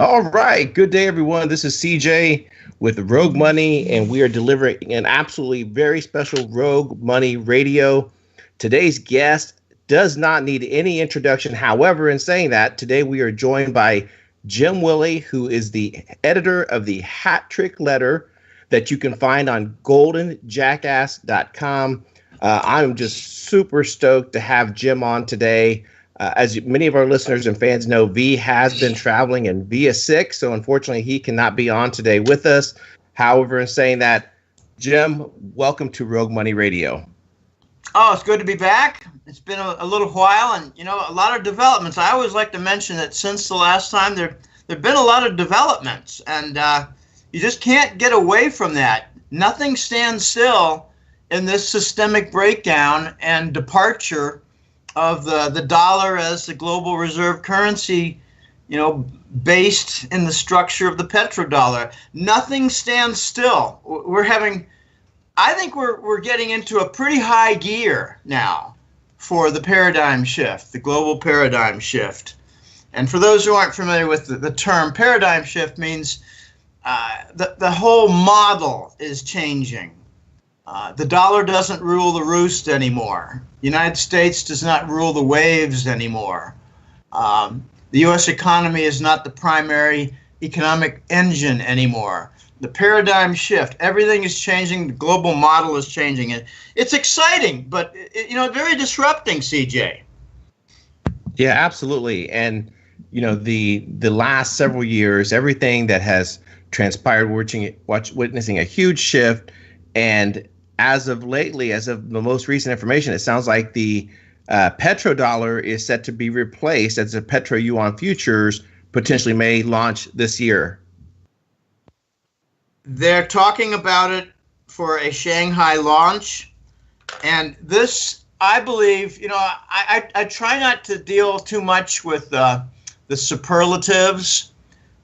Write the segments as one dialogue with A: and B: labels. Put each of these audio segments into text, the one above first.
A: All right. Good day, everyone. This is CJ with Rogue Money, and we are delivering an absolutely very special Rogue Money radio. Today's guest does not need any introduction. However, in saying that, today we are joined by Jim Willie, who is the editor of the Hat Trick Letter that you can find on goldenjackass.com. I'm just super stoked to have Jim on today. As many of our listeners and fans know, V has been traveling and V is sick, so unfortunately he cannot be on today with us. However, in saying that, Jim, welcome to Rogue Money Radio.
B: Oh, it's good to be back. It's been a little while, and a lot of developments. I always like to mention that since the last time there've been a lot of developments, and you just can't get away from that. Nothing stands still in this systemic breakdown and departure of the dollar as the global reserve currency, based in the structure of the petrodollar. Nothing stands still. I think we're getting into a pretty high gear now for the paradigm shift, the global paradigm shift. And for those who aren't familiar with the term, paradigm shift means the whole model is changing. The dollar doesn't rule the roost anymore. The United States does not rule the waves anymore. The U.S. economy is not the primary economic engine anymore. The paradigm shift, everything is changing. The global model is changing. It's exciting, but very disrupting, CJ.
A: Yeah, absolutely. And the last several years, everything that has transpired, witnessing a huge shift. And as of lately, as of the most recent information, it sounds like the petrodollar is set to be replaced as the petro yuan futures potentially may launch this year.
B: They're talking about it for a Shanghai launch. And this, I believe, I try not to deal too much with the superlatives.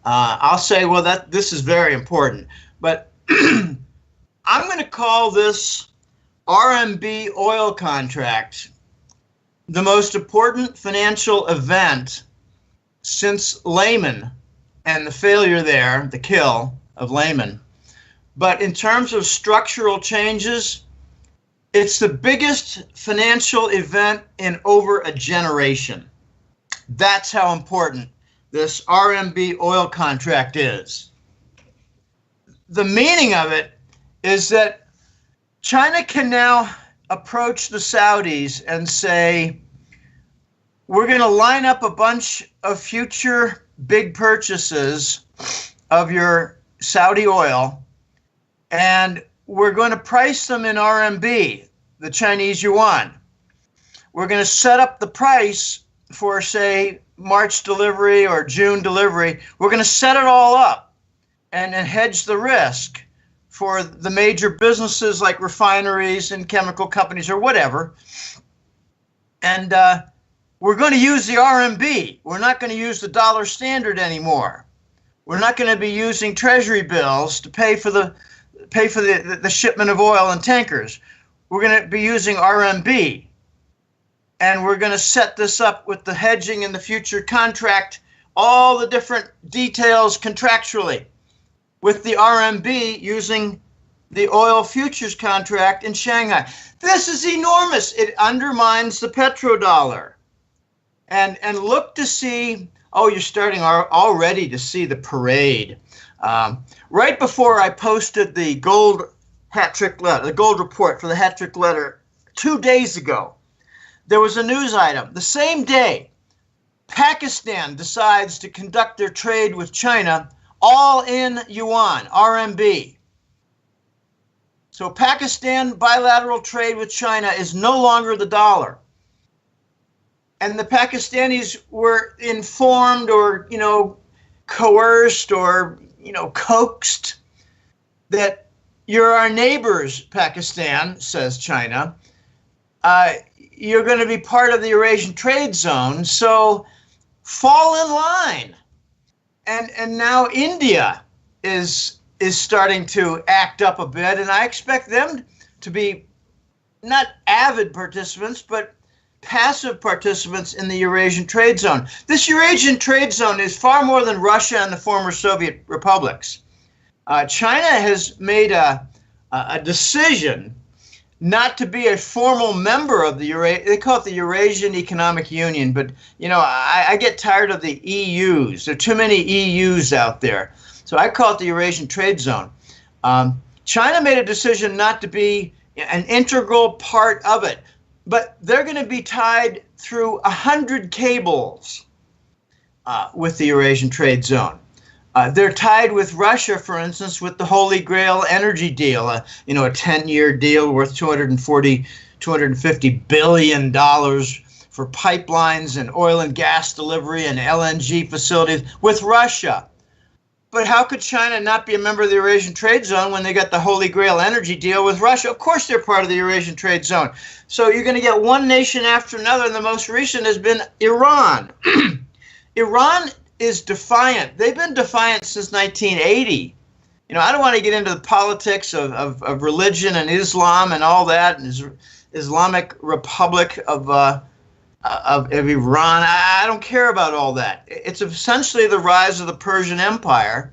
B: I'll say, this is very important. But I'm going to call this RMB oil contract the most important financial event since Lehman and the failure there, the kill of Lehman. But in terms of structural changes, it's the biggest financial event in over a generation. That's how important this RMB oil contract is. The meaning of it is that China can now approach the Saudis and say, we're going to line up a bunch of future big purchases of your Saudi oil, and we're going to price them in RMB, the Chinese yuan. We're going to set up the price for, say, March delivery or June delivery. We're going to set it all up and hedge the risk for the major businesses like refineries and chemical companies or whatever. And we're going to use the RMB. We're not going to use the dollar standard anymore. We're not going to be using treasury bills to pay for the shipment of oil in tankers. We're going to be using RMB. And we're going to set this up with the hedging in the future contract, all the different details contractually, with the RMB using the oil futures contract in Shanghai. This is enormous. It undermines the petrodollar. And look to see, you're starting already to see the parade. Right before I posted the gold hat trick letter, the gold report for the hat trick letter 2 days ago, there was a news item. The same day, Pakistan decides to conduct their trade with China all in yuan, RMB. So Pakistan bilateral trade with China is no longer the dollar. And the Pakistanis were informed or, coerced or, coaxed that you're our neighbors, Pakistan, says China. You're going to be part of the Eurasian trade zone, so fall in line. And now India is starting to act up a bit, and I expect them to be not avid participants, but passive participants in the Eurasian trade zone. This Eurasian trade zone is far more than Russia and the former Soviet republics. China has made a decision not to be a formal member of the they call it the Eurasian Economic Union, but I get tired of the EUs. There are too many EUs out there. So I call it the Eurasian Trade Zone. China made a decision not to be an integral part of it, but they're going to be tied through 100 cables with the Eurasian Trade Zone. They're tied with Russia, for instance, with the Holy Grail energy deal, a 10-year deal worth $250 billion for pipelines and oil and gas delivery and LNG facilities with Russia. But how could China not be a member of the Eurasian Trade Zone when they got the Holy Grail energy deal with Russia? Of course they're part of the Eurasian Trade Zone. So you're going to get one nation after another, and the most recent has been Iran. Iran is defiant. They've been defiant since 1980. I don't want to get into the politics of religion and Islam and all that, and Islamic Republic of Iran. I don't care about all that. It's essentially the rise of the Persian Empire,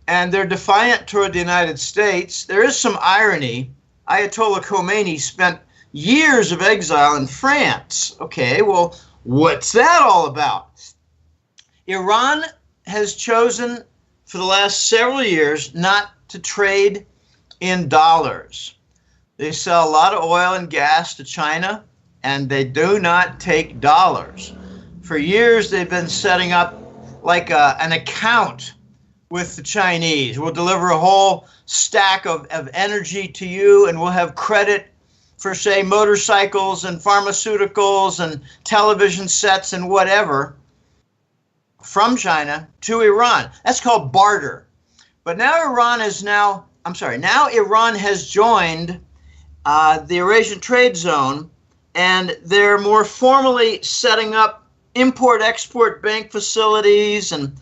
B: and they're defiant toward the United States. There is some irony. Ayatollah Khomeini spent years of exile in France. Okay, well, what's that all about? Iran has chosen for the last several years not to trade in dollars. They sell a lot of oil and gas to China, and they do not take dollars. For years, they've been setting up like an account with the Chinese. We'll deliver a whole stack of energy to you, and we'll have credit for, say, motorcycles and pharmaceuticals and television sets and whatever from China to Iran. That's called barter. But now Iran has joined the Eurasian Trade Zone, and they're more formally setting up import-export bank facilities and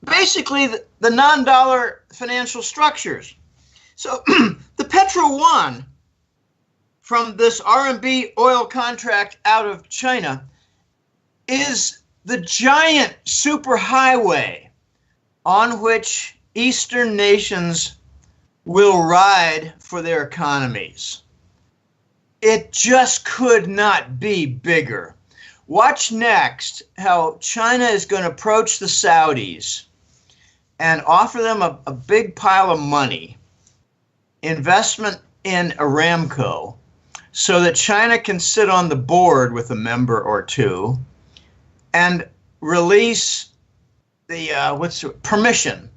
B: basically the non-dollar financial structures. So the Petro Yuan from this RMB oil contract out of China is the giant superhighway on which Eastern nations will ride for their economies. It just could not be bigger. Watch next how China is going to approach the Saudis and offer them a big pile of money, investment in Aramco, so that China can sit on the board with a member or two and release the permission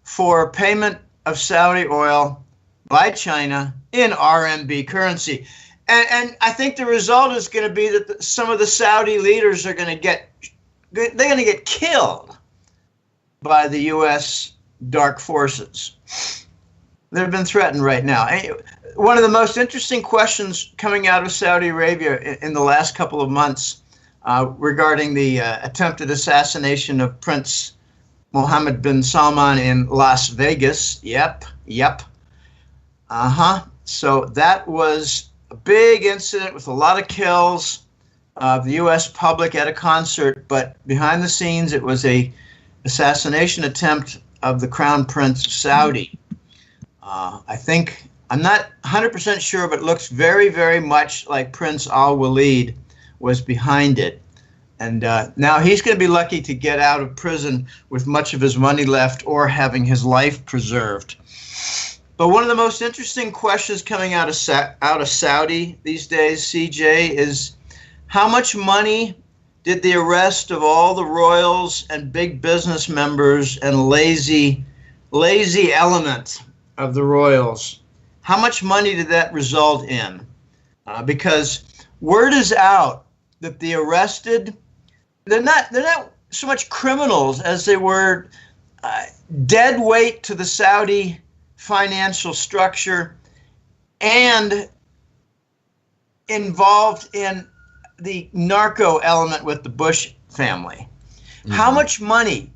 B: for payment of Saudi oil by China in RMB currency. And I think the result is going to be that some of the Saudi leaders are going to get killed by the U.S. dark forces. They've been threatened right now. One of the most interesting questions coming out of Saudi Arabia in the last couple of months regarding the attempted assassination of Prince Mohammed bin Salman in Las Vegas. Yep. So that was a big incident with a lot of kills of the U.S. public at a concert, but behind the scenes it was a assassination attempt of the Crown Prince of Saudi. I think, I'm not 100% sure, but it looks very, very much like Prince Al-Walid was behind it. And now he's going to be lucky to get out of prison with much of his money left or having his life preserved. But one of the most interesting questions coming out of Saudi these days, CJ, is how much money did the arrest of all the royals and big business members and lazy element of the royals, how much money did that result in? Because word is out that the arrested, they're not so much criminals as they were dead weight to the Saudi financial structure and involved in the narco element with the Bush family. Mm-hmm. How much money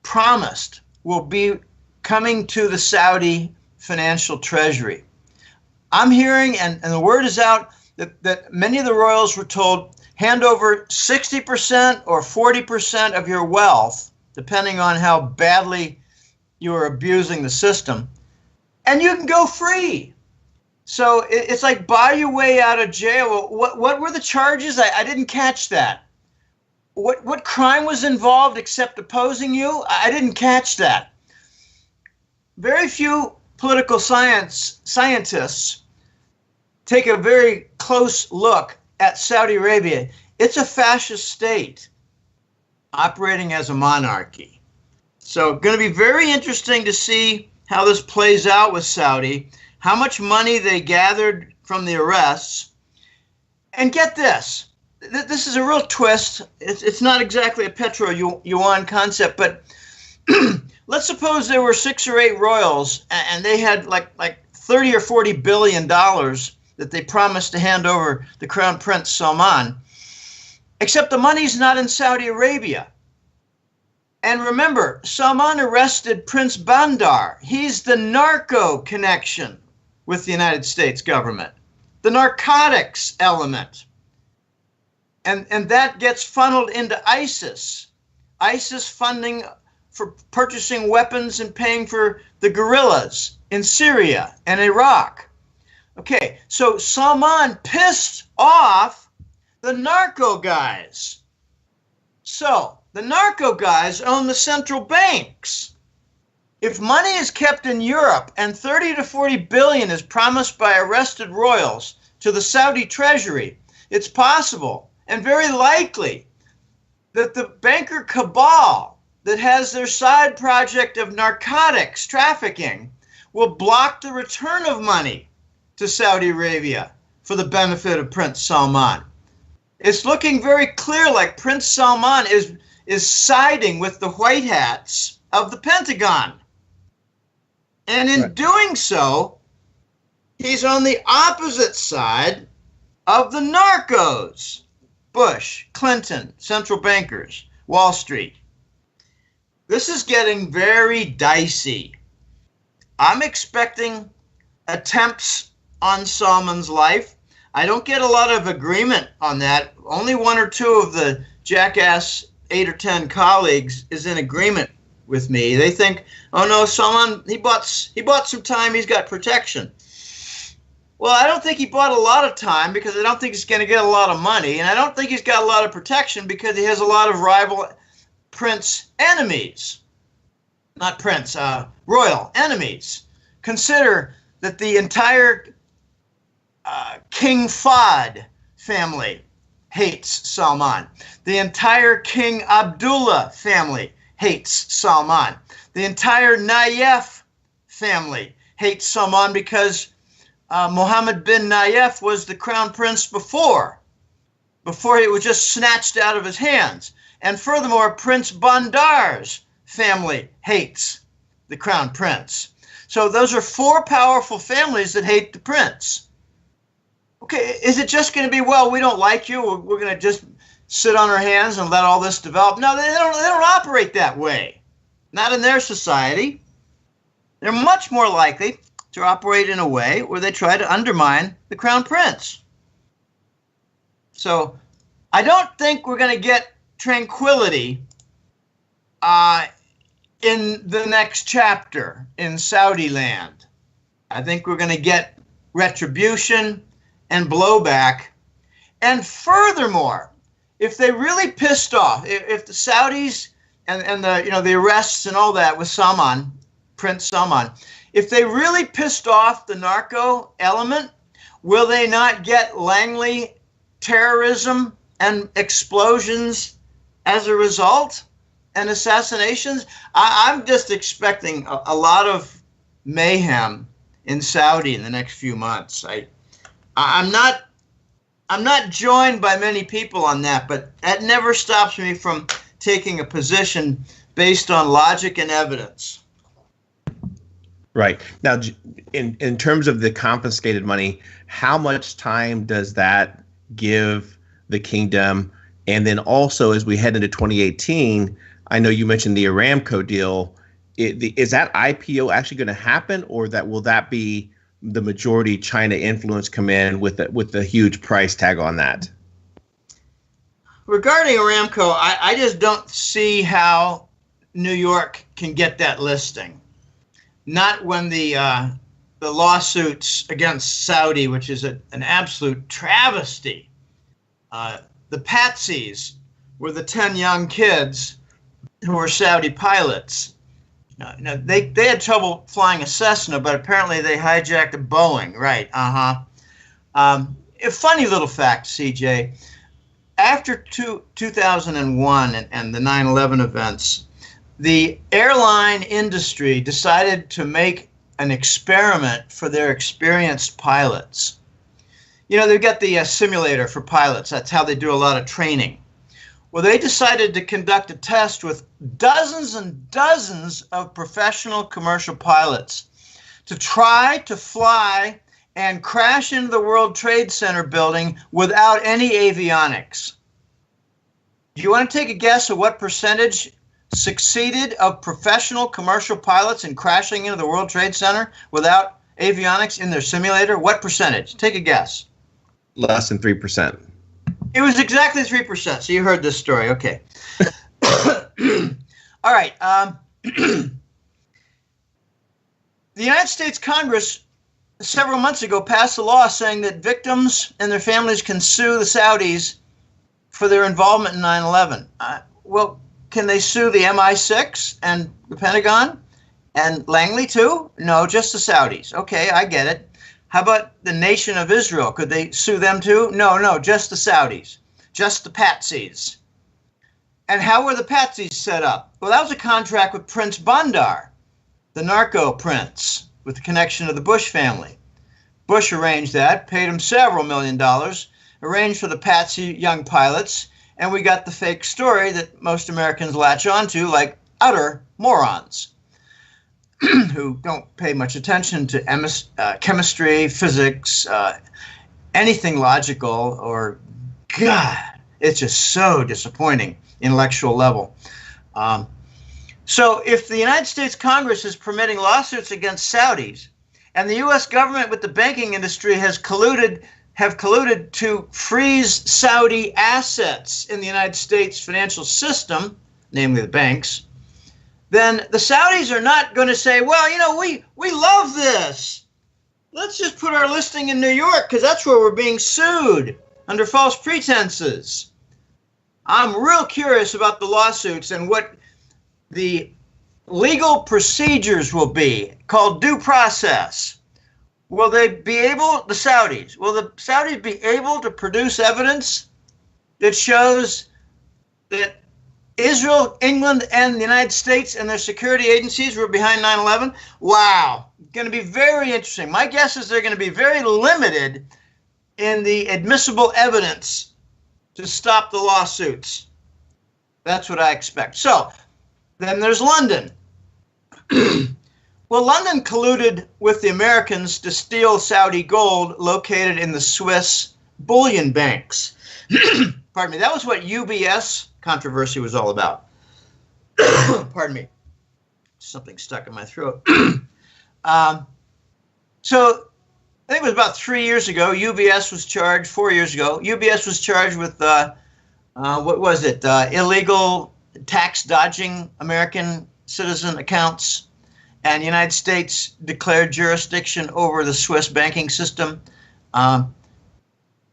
B: promised will be coming to the Saudi financial treasury? I'm hearing, and the word is out, that many of the royals were told, hand over 60% or 40% of your wealth, depending on how badly you are abusing the system, and you can go free. So it's like buy your way out of jail. What were the charges? I didn't catch that. What crime was involved except opposing you? I didn't catch that. Very few political scientists take a very close look at Saudi Arabia. It's a fascist state operating as a monarchy. So going to be very interesting to see how this plays out with Saudi, how much money they gathered from the arrests. And get this. This is a real twist. It's not exactly a petro-yuan concept, but let's suppose there were 6 or 8 royals and they had like 30 or 40 billion dollars that they promised to hand over the Crown Prince Salman, except the money's not in Saudi Arabia. And remember, Salman arrested Prince Bandar. He's the narco connection with the United States government, the narcotics element. And that gets funneled into ISIS. ISIS funding for purchasing weapons and paying for the guerrillas in Syria and Iraq. Okay, so Salman pissed off the narco guys. So the narco guys own the central banks. If money is kept in Europe and 30 to 40 billion is promised by arrested royals to the Saudi treasury, it's possible and very likely that the banker cabal that has their side project of narcotics trafficking will block the return of money to Saudi Arabia for the benefit of Prince Salman. It's looking very clear like Prince Salman is siding with the white hats of the Pentagon. And in doing so, he's on the opposite side of the narcos. Bush, Clinton, central bankers, Wall Street. This is getting very dicey. I'm expecting attempts on Salman's life. I don't get a lot of agreement on that. Only 1 or 2 of the jackass 8 or 10 colleagues is in agreement with me. They think, oh no, Salman, he bought some time, he's got protection. Well, I don't think he bought a lot of time because I don't think he's going to get a lot of money. And I don't think he's got a lot of protection because he has a lot of rival prince enemies. Not prince, royal enemies. Consider that the entire King Fahd family hates Salman. The entire King Abdullah family hates Salman. The entire Nayef family hates Salman because Mohammed bin Nayef was the crown prince before it was just snatched out of his hands. And furthermore, Prince Bandar's family hates the crown prince. So those are 4 powerful families that hate the prince. Okay, is it just going to be, well, we don't like you, we're going to just sit on our hands and let all this develop? No, they don't operate that way. Not in their society. They're much more likely to operate in a way where they try to undermine the crown prince. So I don't think we're going to get tranquility in the next chapter in Saudi land. I think we're going to get retribution and blowback. And furthermore, if they really pissed off, if the Saudis and the arrests and all that with Salman, Prince Salman, if they really pissed off the narco element, will they not get Langley terrorism and explosions as a result and assassinations? I'm just expecting a lot of mayhem in Saudi in the next few months. I'm not joined by many people on that, but that never stops me from taking a position based on logic and evidence.
A: Right. Now, in terms of the confiscated money, how much time does that give the kingdom? And then also, as we head into 2018, I know you mentioned the Aramco deal. Is that IPO actually going to happen, or will that be the majority China influence come in with the huge price tag on that?
B: Regarding Aramco, I just don't see how New York can get that listing. Not when the lawsuits against Saudi, which is an absolute travesty. The patsies were the 10 young kids who were Saudi pilots. Now, they had trouble flying a Cessna, but apparently they hijacked a Boeing. Right, a funny little fact, CJ. After 2001 and the 9/11 events, the airline industry decided to make an experiment for their experienced pilots. You know, they've got the simulator for pilots. That's how they do a lot of training. Well, they decided to conduct a test with dozens and dozens of professional commercial pilots to try to fly and crash into the World Trade Center building without any avionics. Do you want to take a guess of what percentage succeeded of professional commercial pilots in crashing into the World Trade Center without avionics in their simulator? What percentage? Take a guess.
A: Less than 3%.
B: It was exactly 3%. So you heard this story. Okay. All right. The United States Congress several months ago passed a law saying that victims and their families can sue the Saudis for their involvement in 9/11. Well, can they sue the MI6 and the Pentagon and Langley too? No, just the Saudis. Okay, I get it. How about the nation of Israel? Could they sue them too? No, just the Saudis, just the patsies. And how were the patsies set up? Well, that was a contract with Prince Bandar, the narco prince, with the connection to the Bush family. Bush arranged that, paid him several $1 million, arranged for the patsy young pilots, and we got the fake story that most Americans latch onto like utter morons who don't pay much attention to chemistry, physics, anything logical, or God, it's just so disappointing intellectual level. So if the United States Congress is permitting lawsuits against Saudis, and the U.S. government with the banking industry have colluded to freeze Saudi assets in the United States financial system, namely the banks, then the Saudis are not going to say, well, you know, we love this. Let's just put our listing in New York because that's where we're being sued under false pretenses. I'm real curious about the lawsuits and what the legal procedures will be called due process. Will they be able, the Saudis be able to produce evidence that shows that Israel, England, and the United States and their security agencies were behind 9/11? Wow. Going to be very interesting. My guess is they're going to be very limited in the admissible evidence to stop the lawsuits. That's what I expect. So, then there's London. Well, London colluded with the Americans to steal Saudi gold located in the Swiss bullion banks. Pardon me. That was what UBS controversy was all about. Pardon me. Something stuck in my throat. So I think it was about 3 years ago, UBS was charged, 4 years ago, UBS was charged with, what was it, illegal tax dodging American citizen accounts. And the United States declared jurisdiction over the Swiss banking system,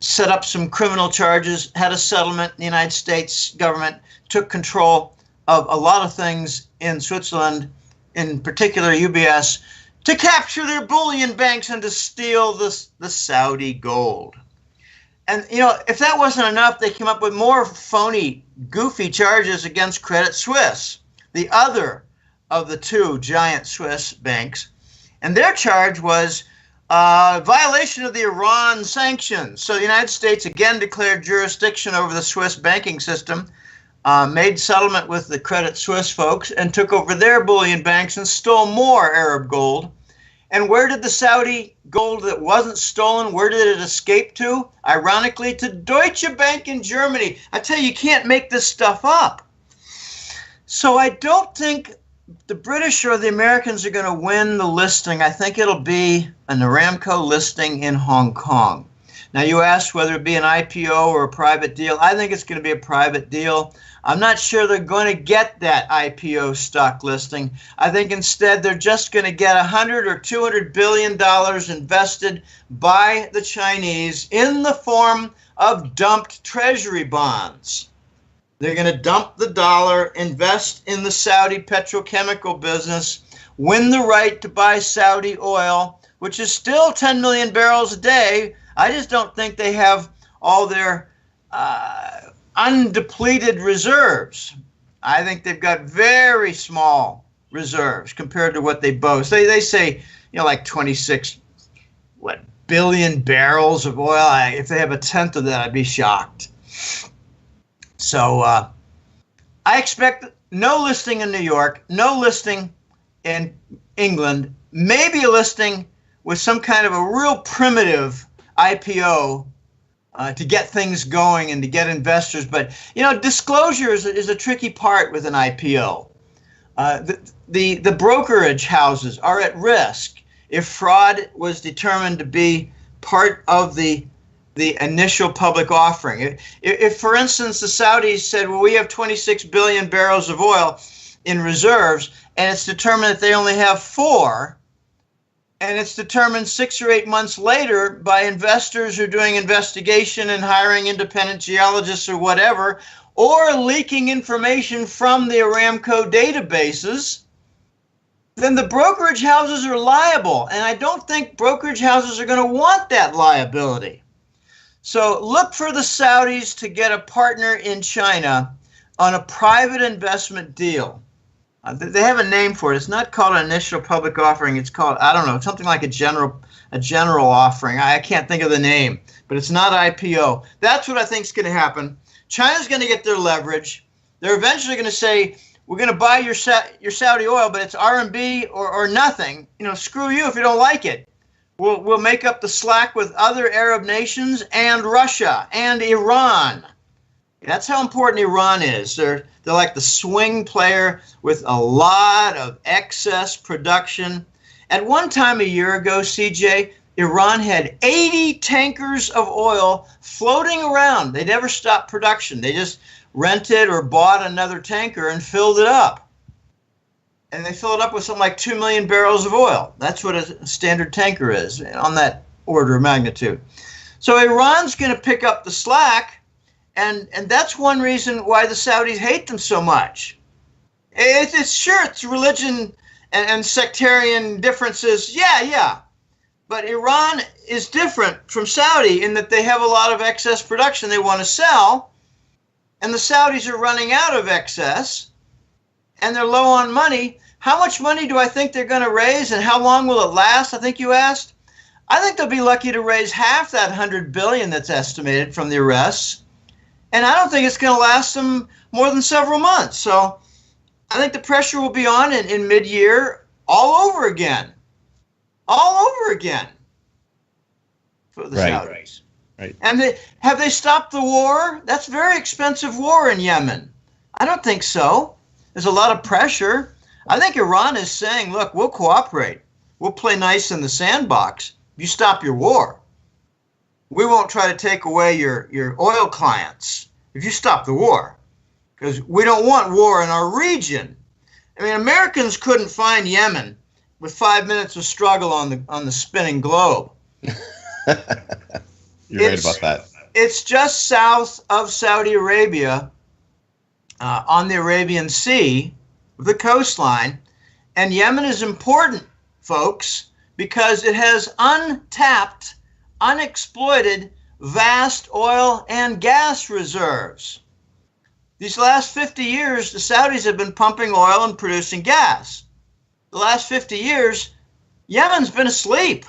B: set up some criminal charges, had a settlement. The United States government took control of a lot of things in Switzerland, in particular UBS, to capture their bullion banks and to steal the Saudi gold. And, you know, if that wasn't enough, they came up with more phony, goofy charges against Credit Suisse, the other of the two giant Swiss banks. And their charge was violation of the Iran sanctions. So the United States again declared jurisdiction over the Swiss banking system, made settlement with the Credit Suisse folks, and took over their bullion banks and stole more Arab gold. And where did the Saudi gold that wasn't stolen, where did it escape to? Ironically, to Deutsche Bank in Germany. I tell you, you can't make this stuff up. So I don't think the British or the Americans are going to win the listing, I think it'll be an Aramco listing in Hong Kong. Now, you asked whether it be an IPO or a private deal. I think it's going to be a private deal. I'm not sure they're going to get that IPO stock listing. I think instead they're just going to get $100 or $200 billion invested by the Chinese in the form of dumped treasury bonds. They're going to dump the dollar, invest in the Saudi petrochemical business, win the right to buy Saudi oil, which is still 10 million barrels a day. I just don't think they have all their undepleted reserves. I think they've got very small reserves compared to what they boast. They say, like 26 billion barrels of oil. If they have a tenth of that, I'd be shocked. So I expect no listing in New York, no listing in England, maybe a listing with some kind of a real primitive IPO to get things going and to get investors. But, disclosure is a tricky part with an IPO. The brokerage houses are at risk if fraud was determined to be part of the initial public offering. If, for instance, the Saudis said, well, we have 26 billion barrels of oil in reserves, and it's determined that they only have 4, and it's determined 6 or 8 months later by investors who are doing investigation and hiring independent geologists or whatever, or leaking information from the Aramco databases, then the brokerage houses are liable. And I don't think brokerage houses are going to want that liability. So look for the Saudis to get a partner in China on a private investment deal. They have a name for it. It's not called an initial public offering. It's called, I don't know, something like a general offering. I can't think of the name, but it's not IPO. That's what I think is going to happen. China's going to get their leverage. They're eventually going to say, we're going to buy your Saudi oil, but it's RMB or nothing. Screw you if you don't like it. We'll make up the slack with other Arab nations and Russia and Iran. That's how important Iran is. They're like the swing player with a lot of excess production. At one time a year ago, CJ, Iran had 80 tankers of oil floating around. They never stopped production. They just rented or bought another tanker and filled it up. And they fill it up with something like 2 million barrels of oil. That's what a standard tanker is, on that order of magnitude. So Iran's going to pick up the slack. And that's one reason why the Saudis hate them so much. It's religion and sectarian differences. Yeah. But Iran is different from Saudi in that they have a lot of excess production they want to sell. And the Saudis are running out of excess. And they're low on money. How much money do I think they're going to raise? And how long will it last? I think you asked. I think they'll be lucky to raise half that $100 billion that's estimated from the arrests. And I don't think it's going to last them more than several months. So I think the pressure will be on in mid-year all over again. All over again for the Saudis.
A: Right.
B: And have they stopped the war? That's a very expensive war in Yemen. I don't think so. There's a lot of pressure. I think Iran is saying, look, we'll cooperate. We'll play nice in the sandbox. You stop your war. We won't try to take away your oil clients if you stop the war, because we don't want war in our region. I mean, Americans couldn't find Yemen with 5 minutes of struggle on the spinning globe.
A: You're right about that.
B: It's just south of Saudi Arabia, on the Arabian Sea, the coastline, and Yemen is important, folks, because it has untapped, unexploited, vast oil and gas reserves. These last 50 years, the Saudis have been pumping oil and producing gas. The last 50 years, Yemen's been asleep.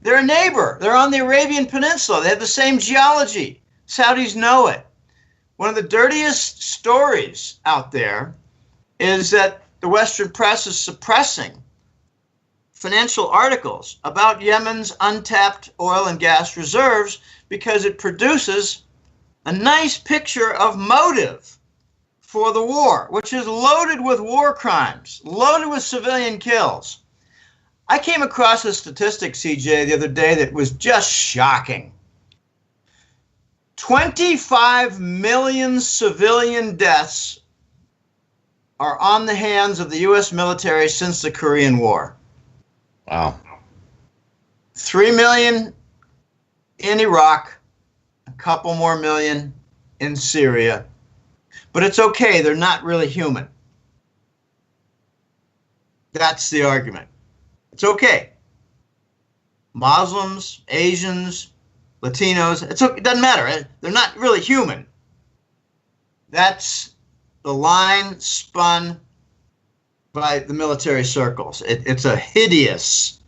B: They're a neighbor. They're on the Arabian Peninsula. They have the same geology. Saudis know it. One of the dirtiest stories out there is that the Western press is suppressing financial articles about Yemen's untapped oil and gas reserves because it produces a nice picture of motive for the war, which is loaded with war crimes, loaded with civilian kills. I came across a statistic, CJ, the other day that was just shocking. 25 million civilian deaths are on the hands of the U.S. military since the Korean War.
A: Wow.
B: 3 million in Iraq, a couple more million in Syria. But it's okay, they're not really human. That's the argument. It's okay. Muslims, Asians, Latinos, it doesn't matter. They're not really human. That's the line spun by the military circles. It's a hideous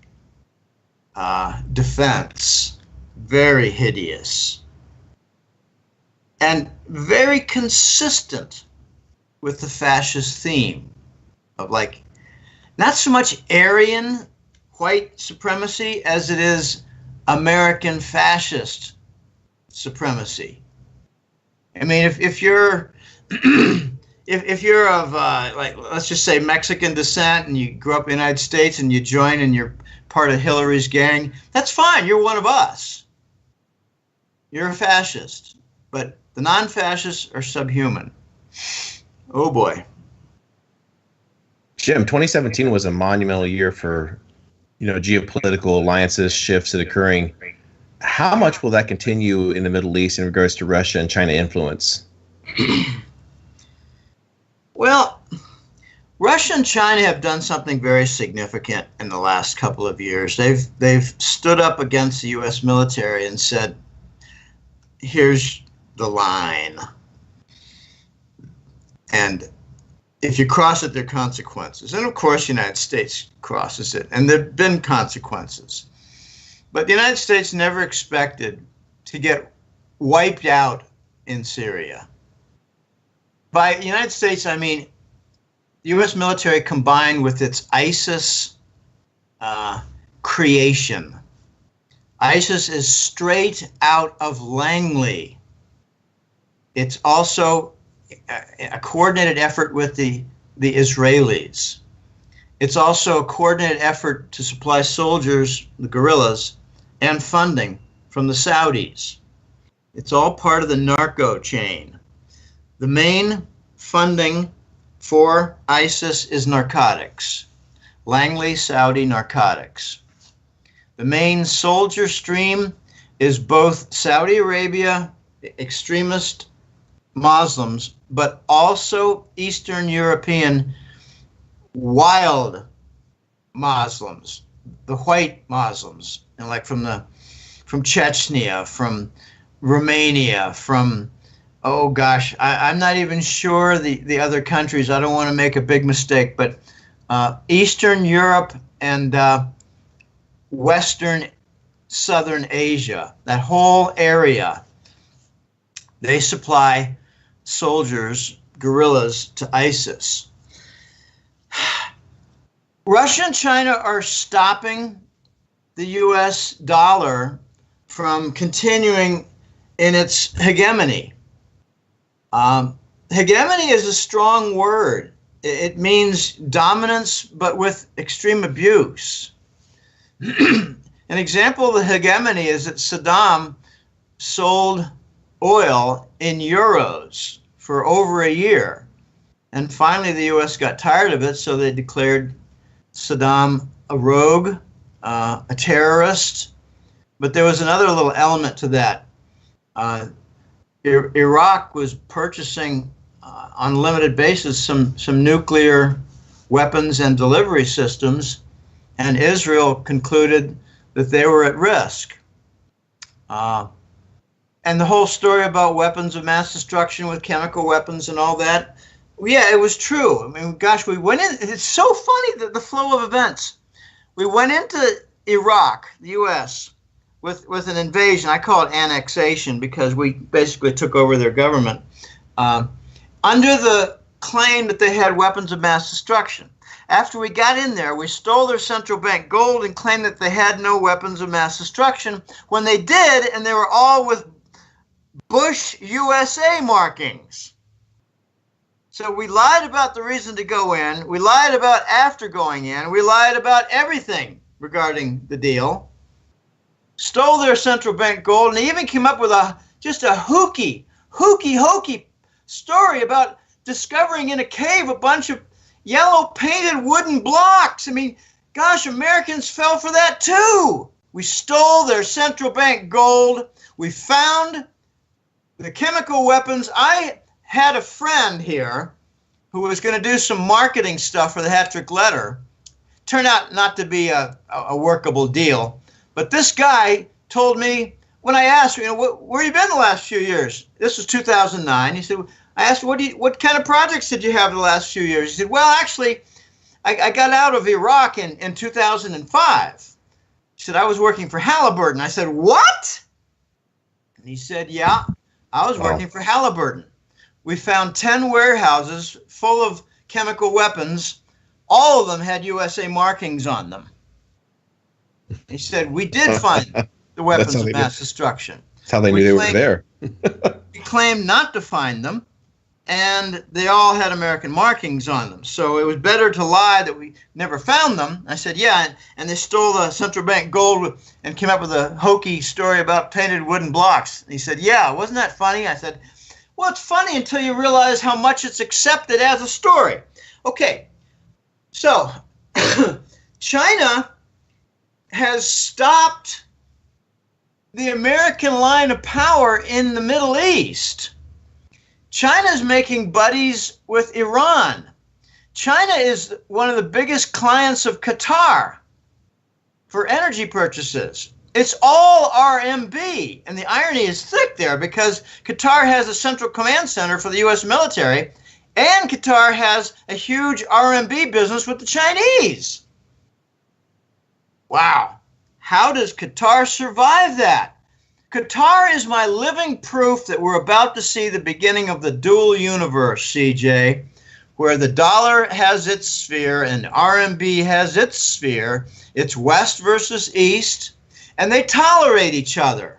B: defense, very hideous, and very consistent with the fascist theme of, like, not so much Aryan white supremacy as it is American fascist supremacy. I mean, if you're if you're of like, let's just say, Mexican descent, and you grew up in the United States and you join and you're part of Hillary's gang, that's fine. You're one of us. You're a fascist. But the non-fascists are subhuman. Oh boy.
A: Jim, 2017 was a monumental year for, geopolitical alliances, shifts that occurring. How much will that continue in the Middle East in regards to Russia and China influence?
B: Well, Russia and China have done something very significant in the last couple of years. They've stood up against the U.S. military and said, here's the line. And if you cross it, there are consequences. And of course, the United States crosses it, and there have been consequences. But the United States never expected to get wiped out in Syria. By the United States, I mean the U.S. military combined with its ISIS creation. ISIS is straight out of Langley. It's also a coordinated effort with the Israelis. It's also a coordinated effort to supply soldiers, the guerrillas, and funding from the Saudis. It's all part of the narco chain. The main funding for ISIS is narcotics. Langley, Saudi narcotics. The main soldier stream is both Saudi Arabia, extremist Muslims, but also Eastern European wild Muslims, the white Muslims, and like from Chechnya, from Romania, from, oh gosh, I'm not even sure the other countries. I don't want to make a big mistake, but Eastern Europe and Western Southern Asia, that whole area, they supply soldiers, guerrillas, to ISIS. Russia and China are stopping the U.S. dollar from continuing in its hegemony. Hegemony is a strong word. It means dominance, but with extreme abuse. An example of the hegemony is that Saddam sold oil in euros for over a year. And finally, the U.S. got tired of it, so they declared Saddam a rogue, a terrorist. But there was another little element to that. Iraq was purchasing on a limited basis some nuclear weapons and delivery systems, and Israel concluded that they were at risk. And the whole story about weapons of mass destruction with chemical weapons and all that, yeah, it was true. I mean, gosh, we went in. It's so funny, the flow of events. We went into Iraq, the U.S., with an invasion. I call it annexation because we basically took over their government under the claim that they had weapons of mass destruction. After we got in there, we stole their central bank gold and claimed that they had no weapons of mass destruction, when they did, and they were all with Bush USA markings. So we lied about the reason to go in. We lied about after going in. We lied about everything regarding the deal. Stole their central bank gold, and they even came up with just a hokey story about discovering in a cave a bunch of yellow painted wooden blocks. I mean, gosh, Americans fell for that too. We stole their central bank gold. We found the chemical weapons. I had a friend here who was going to do some marketing stuff for the Hattrick Letter. Turned out not to be a workable deal. But this guy told me, when I asked, where you been the last few years? This was 2009. He said, I asked, what kind of projects did you have the last few years? He said, well, actually, I got out of Iraq in 2005. He said, I was working for Halliburton. I said, what? And he said, yeah, I was working for Halliburton. We found 10 warehouses full of chemical weapons. All of them had USA markings on them. He said, we did find the weapons of mass destruction.
A: That's how they knew they were there.
B: We claimed not to find them, and they all had American markings on them. So it was better to lie that we never found them. I said, yeah, and they stole the central bank gold and came up with a hokey story about painted wooden blocks. And he said, yeah, wasn't that funny? I said, well, it's funny until you realize how much it's accepted as a story. Okay, so China has stopped the American line of power in the Middle East. China's making buddies with Iran. China is one of the biggest clients of Qatar for energy purchases. It's all RMB, and the irony is thick there because Qatar has a central command center for the U.S. military, and Qatar has a huge RMB business with the Chinese. Wow. How does Qatar survive that? Qatar is my living proof that we're about to see the beginning of the dual universe, CJ, where the dollar has its sphere and RMB has its sphere. It's West versus East, and they tolerate each other.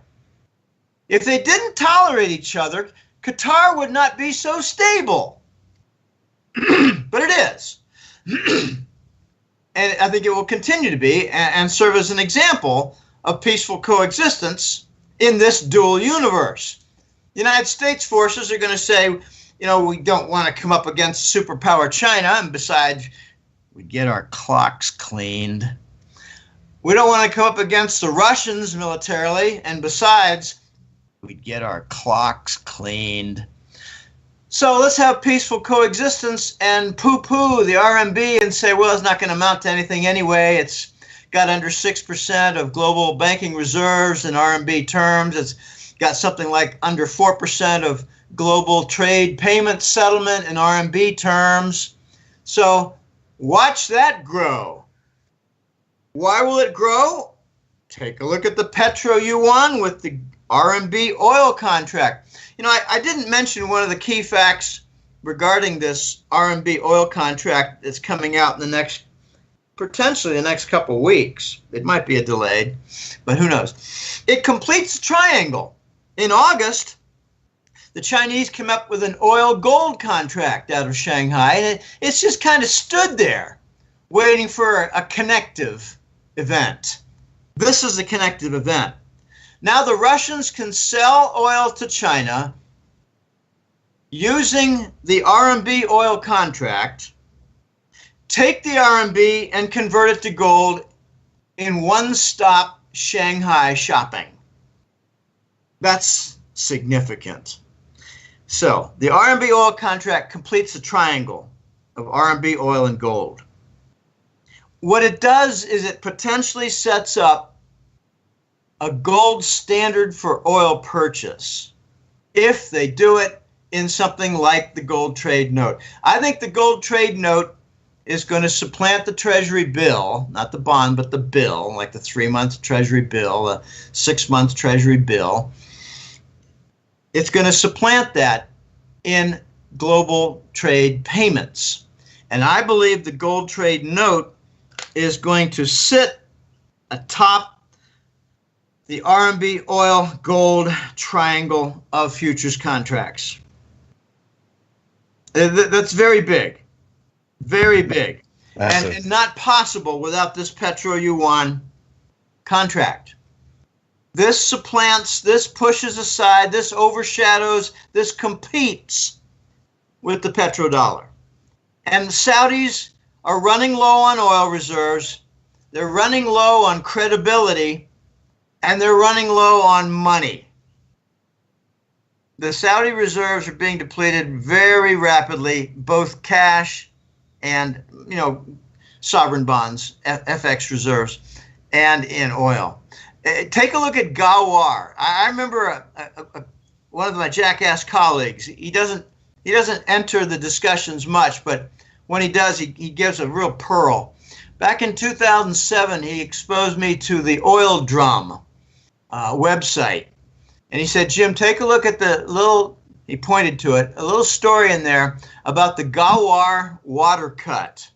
B: If they didn't tolerate each other, Qatar would not be so stable. But it is. And I think it will continue to be and serve as an example of peaceful coexistence in this dual universe. The United States forces are going to say, we don't want to come up against superpower China, and besides, we get our clocks cleaned. We don't want to come up against the Russians militarily, and besides, we'd get our clocks cleaned. So let's have peaceful coexistence and poo-poo the RMB and say, well, it's not going to amount to anything anyway. It's got under 6% of global banking reserves in RMB terms. It's got something like under 4% of global trade payment settlement in RMB terms. So watch that grow. Why will it grow? Take a look at the Petro Yuan with the RMB oil contract. I didn't mention one of the key facts regarding this RMB oil contract that's coming out in potentially the next couple weeks. It might be a delayed, but who knows? It completes the triangle. In August, the Chinese came up with an oil gold contract out of Shanghai, and it's just kind of stood there waiting for a connective event. This is the connective event. Now the Russians can sell oil to China using the RMB oil contract, take the RMB and convert it to gold in one-stop Shanghai shopping. That's significant. So the RMB oil contract completes the triangle of RMB oil and gold. What it does is it potentially sets up a gold standard for oil purchase if they do it in something like the gold trade note. I think the gold trade note is going to supplant the Treasury bill, not the bond, but the bill, like the 3-month Treasury bill, the 6-month Treasury bill. It's going to supplant that in global trade payments. And I believe the gold trade note is going to sit atop the RMB oil gold triangle of futures contracts. That's very big. Very big.
A: Massive.
B: And not possible without this Petro-Yuan contract. This supplants, this pushes aside, this overshadows, this competes with the petrodollar. And the Saudis are running low on oil reserves, they're running low on credibility, and they're running low on money. The Saudi reserves are being depleted very rapidly, both cash and, sovereign bonds, FX reserves, and in oil. Take a look at Gawar. I remember one of my jackass colleagues. He doesn't enter the discussions much, but when he does, he gives a real pearl. Back in 2007, he exposed me to the Oil Drum website. And he said, Jim, take a look at he pointed to it, a little story in there about the Gawar water cut,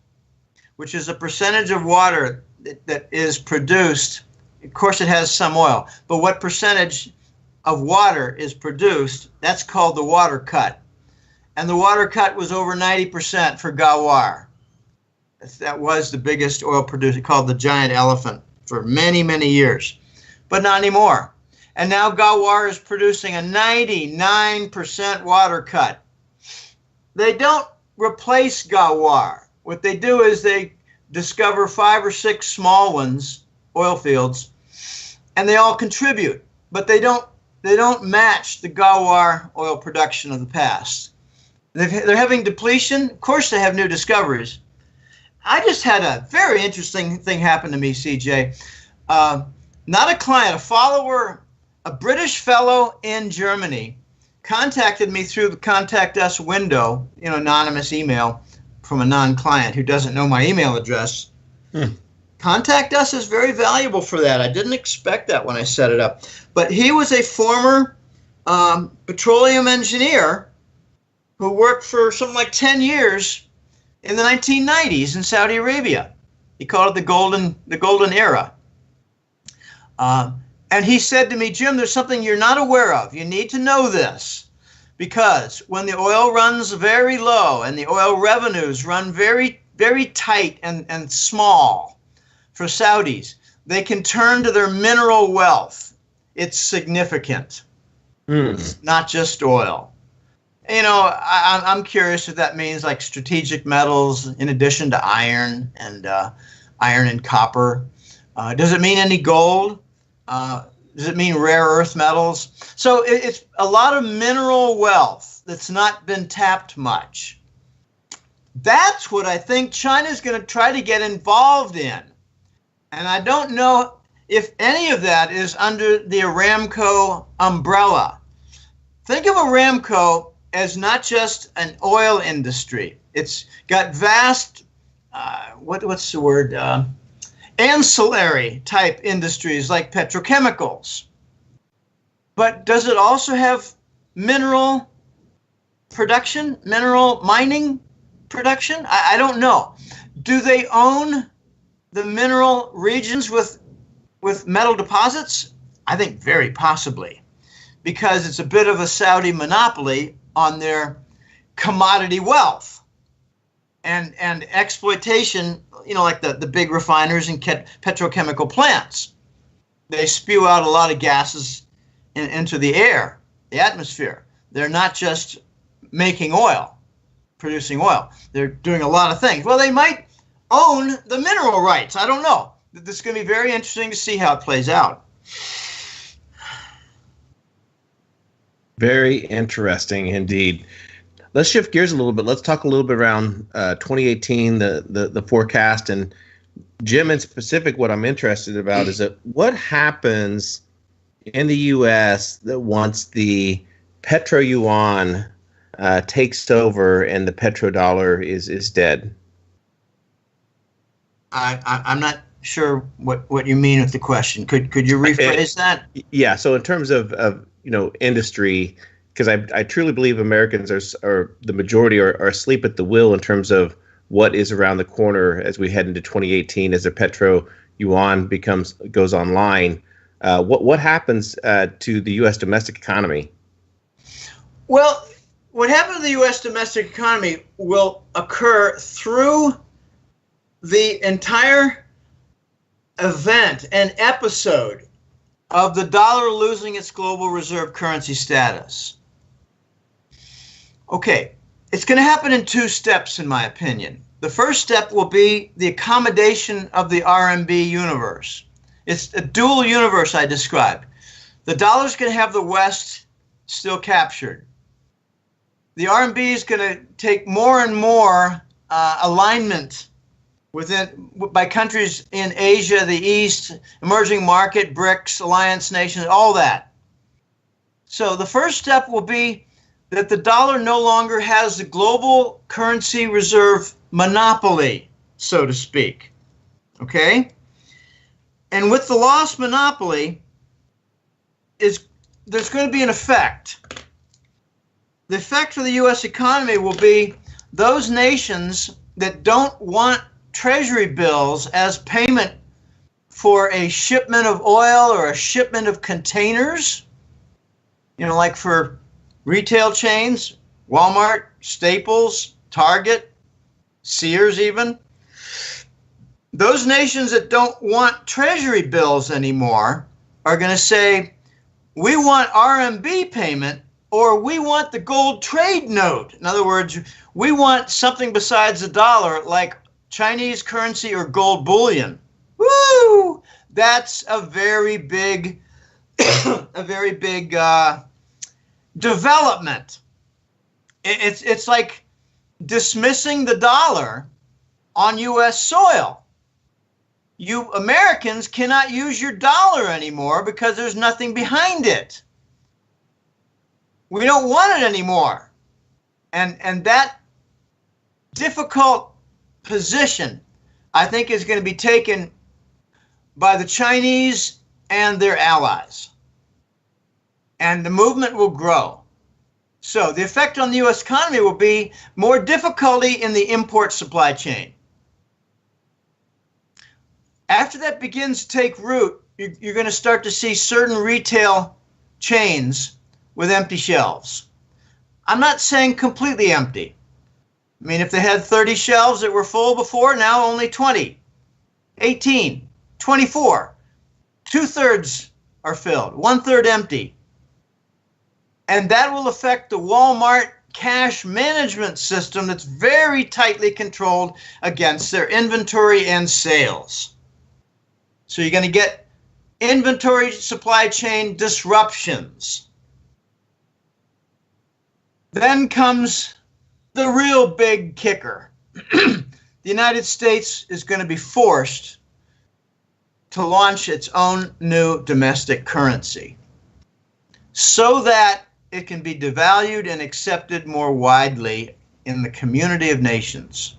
B: which is a percentage of water that is produced. Of course, it has some oil, but what percentage of water is produced, that's called the water cut. And the water cut was over 90% for Gawar. That was the biggest oil producer, called the giant elephant, for many, many years, but not anymore. And now Gawar is producing a 99% water cut. They don't replace Gawar. What they do is they discover 5 or 6 small ones, oil fields, and they all contribute, but they don't match the Gawar oil production of the past. They're having depletion. Of course, they have new discoveries. I just had a very interesting thing happen to me, CJ. Not a client, a follower, a British fellow in Germany contacted me through the Contact Us window, anonymous email from a non-client who doesn't know my email address. Contact Us is very valuable for that. I didn't expect that when I set it up. But he was a former petroleum engineer who worked for something like 10 years in the 1990s in Saudi Arabia. He called it the golden era. And he said to me, Jim, there's something you're not aware of. You need to know this. Because when the oil runs very low and the oil revenues run very, very tight and small for Saudis, they can turn to their mineral wealth. It's significant. It's not just oil. I'm curious if that means like strategic metals in addition to iron and copper. Does it mean any gold? Does it mean rare earth metals? So it's a lot of mineral wealth that's not been tapped much. That's what I think China's going to try to get involved in. And I don't know if any of that is under the Aramco umbrella. Think of Aramco as not just an oil industry. It's got vast, what's the word? Ancillary type industries like petrochemicals. But does it also have mineral production, mineral mining production? I don't know. Do they own the mineral regions with metal deposits? I think very possibly, because it's a bit of a Saudi monopoly on their commodity wealth and exploitation, like the big refiners and petrochemical plants. They spew out a lot of gases into the air, the atmosphere. They're not just making oil, producing oil. They're doing a lot of things. Well, they might own the mineral rights. I don't know. This is going to be very interesting to see how it plays out.
A: Very interesting indeed. Let's shift gears a little bit. Let's talk a little bit around 2018, the forecast. And Jim, in specific, what I'm interested about is that what happens in the U.S. that once the petro-yuan takes over and the petrodollar is dead?
B: I'm not sure what you mean with the question. Could you rephrase that?
A: Yeah. So in terms of industry, because I truly believe Americans are the majority are asleep at the wheel in terms of what is around the corner as we head into 2018 as the petro-yuan goes online. What happens to the U.S. domestic economy?
B: Well, what happened to the U.S. domestic economy will occur through the entire event and episode of the dollar losing its global reserve currency status. Okay, it's going to happen in two steps, in my opinion. The first step will be the accommodation of the RMB universe. It's a dual universe I described. The dollar's going to have the West still captured. The RMB is going to take more and more alignment by countries in Asia, the East, emerging market, BRICS, alliance nations, all that. So the first step will be that the dollar no longer has the global currency reserve monopoly, so to speak. Okay? And with the lost monopoly, there's going to be an effect. The effect for the U.S. economy will be those nations that don't want treasury bills as payment for a shipment of oil or a shipment of containers, like for retail chains, Walmart, Staples, Target, Sears even. Those nations that don't want treasury bills anymore are going to say, we want RMB payment, or we want the gold trade note. In other words, we want something besides the dollar, like Chinese currency or gold bullion. Woo! That's a very big, development. It's like dismissing the dollar on U.S. soil. You Americans cannot use your dollar anymore because there's nothing behind it. We don't want it anymore. And that difficult position, I think, is going to be taken by the Chinese and their allies. And the movement will grow. So the effect on the U.S. economy will be more difficulty in the import supply chain. After that begins to take root, you're going to start to see certain retail chains with empty shelves. I'm not saying completely empty. I mean, if they had 30 shelves that were full before, now only 20, 18, 24. 2/3 are filled, 1/3 empty. And that will affect the Walmart cash management system that's very tightly controlled against their inventory and sales. So you're going to get inventory supply chain disruptions. Then comes the real big kicker. The United States is going to be forced to launch its own new domestic currency so that it can be devalued and accepted more widely in the community of nations.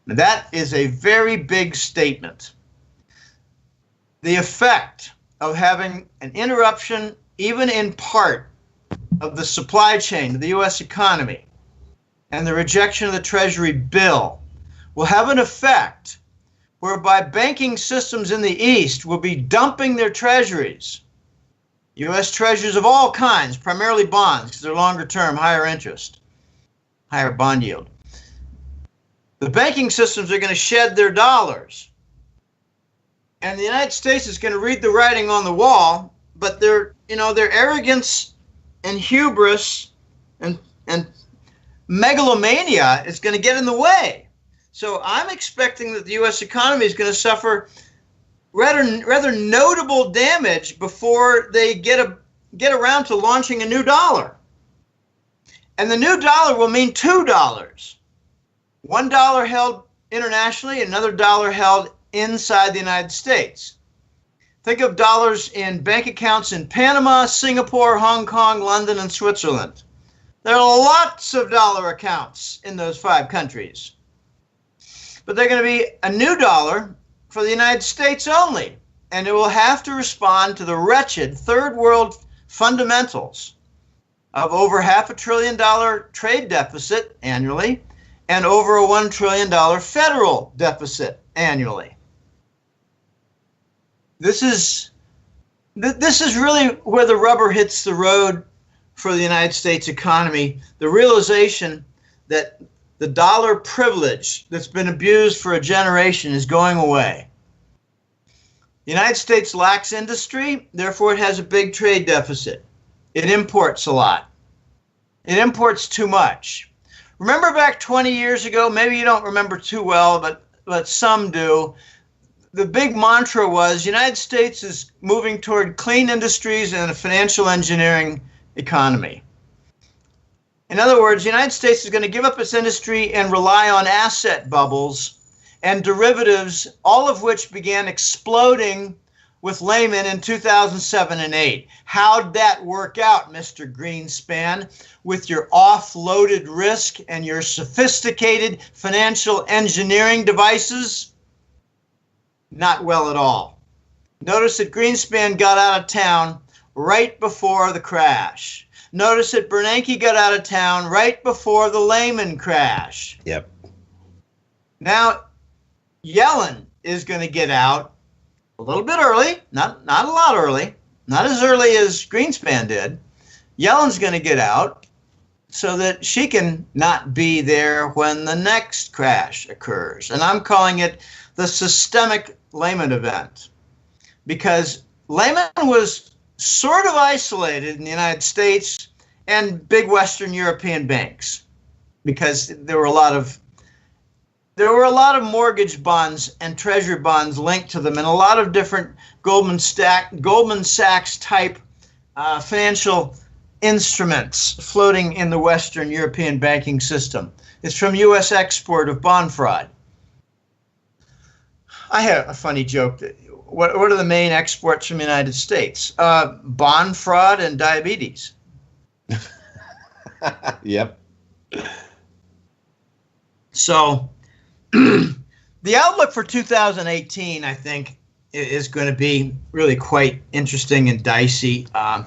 B: Now, that is a very big statement. The effect of having an interruption, even in part, of the supply chain of the U.S. economy and the rejection of the Treasury bill will have an effect whereby banking systems in the East will be dumping their treasuries, U.S. treasuries of all kinds, primarily bonds, because they're longer term, higher interest, higher bond yield. The banking systems are going to shed their dollars. And the United States is going to read the writing on the wall, but their arrogance and hubris and megalomania is going to get in the way. So I'm expecting that the U.S. economy is going to suffer rather notable damage before they get around to launching a new dollar. And the new dollar will mean $2. $1 held internationally, another dollar held inside the United States. Think of dollars in bank accounts in Panama, Singapore, Hong Kong, London, and Switzerland. There are lots of dollar accounts in those 5 countries. But they're going to be a new dollar for the United States only, and it will have to respond to the wretched third world fundamentals of over $500 billion trade deficit annually and over a $1 trillion federal deficit annually. This is really where the rubber hits the road for the United States economy, the realization that the dollar privilege that's been abused for a generation is going away. The United States lacks industry, therefore it has a big trade deficit. It imports a lot. It imports too much. Remember back 20 years ago, maybe you don't remember too well, but some do. The big mantra was United States is moving toward clean industries and a financial engineering economy. In other words, the United States is going to give up its industry and rely on asset bubbles and derivatives, all of which began exploding with Lehman in 2007 and 8. How'd that work out, Mr. Greenspan, with your offloaded risk and your sophisticated financial engineering devices? Not well at all. Notice that Greenspan got out of town right before the crash. Notice that Bernanke got out of town right before the Lehman crash.
A: Yep.
B: Now, Yellen is going to get out a little bit early, not a lot early, not as early as Greenspan did. Yellen's going to get out so that she can not be there when the next crash occurs. And I'm calling it the systemic Lehman event, because Lehman was sort of isolated in the United States and big Western European banks, because there were a lot of mortgage bonds and treasury bonds linked to them, and a lot of different Goldman Sachs type financial instruments floating in the Western European banking system. It's from U.S. export of bond fraud. I have a funny joke. What are the main exports from the United States? Bond fraud and diabetes.
A: Yep.
B: So the outlook for 2018, I think, is going to be really quite interesting and dicey. A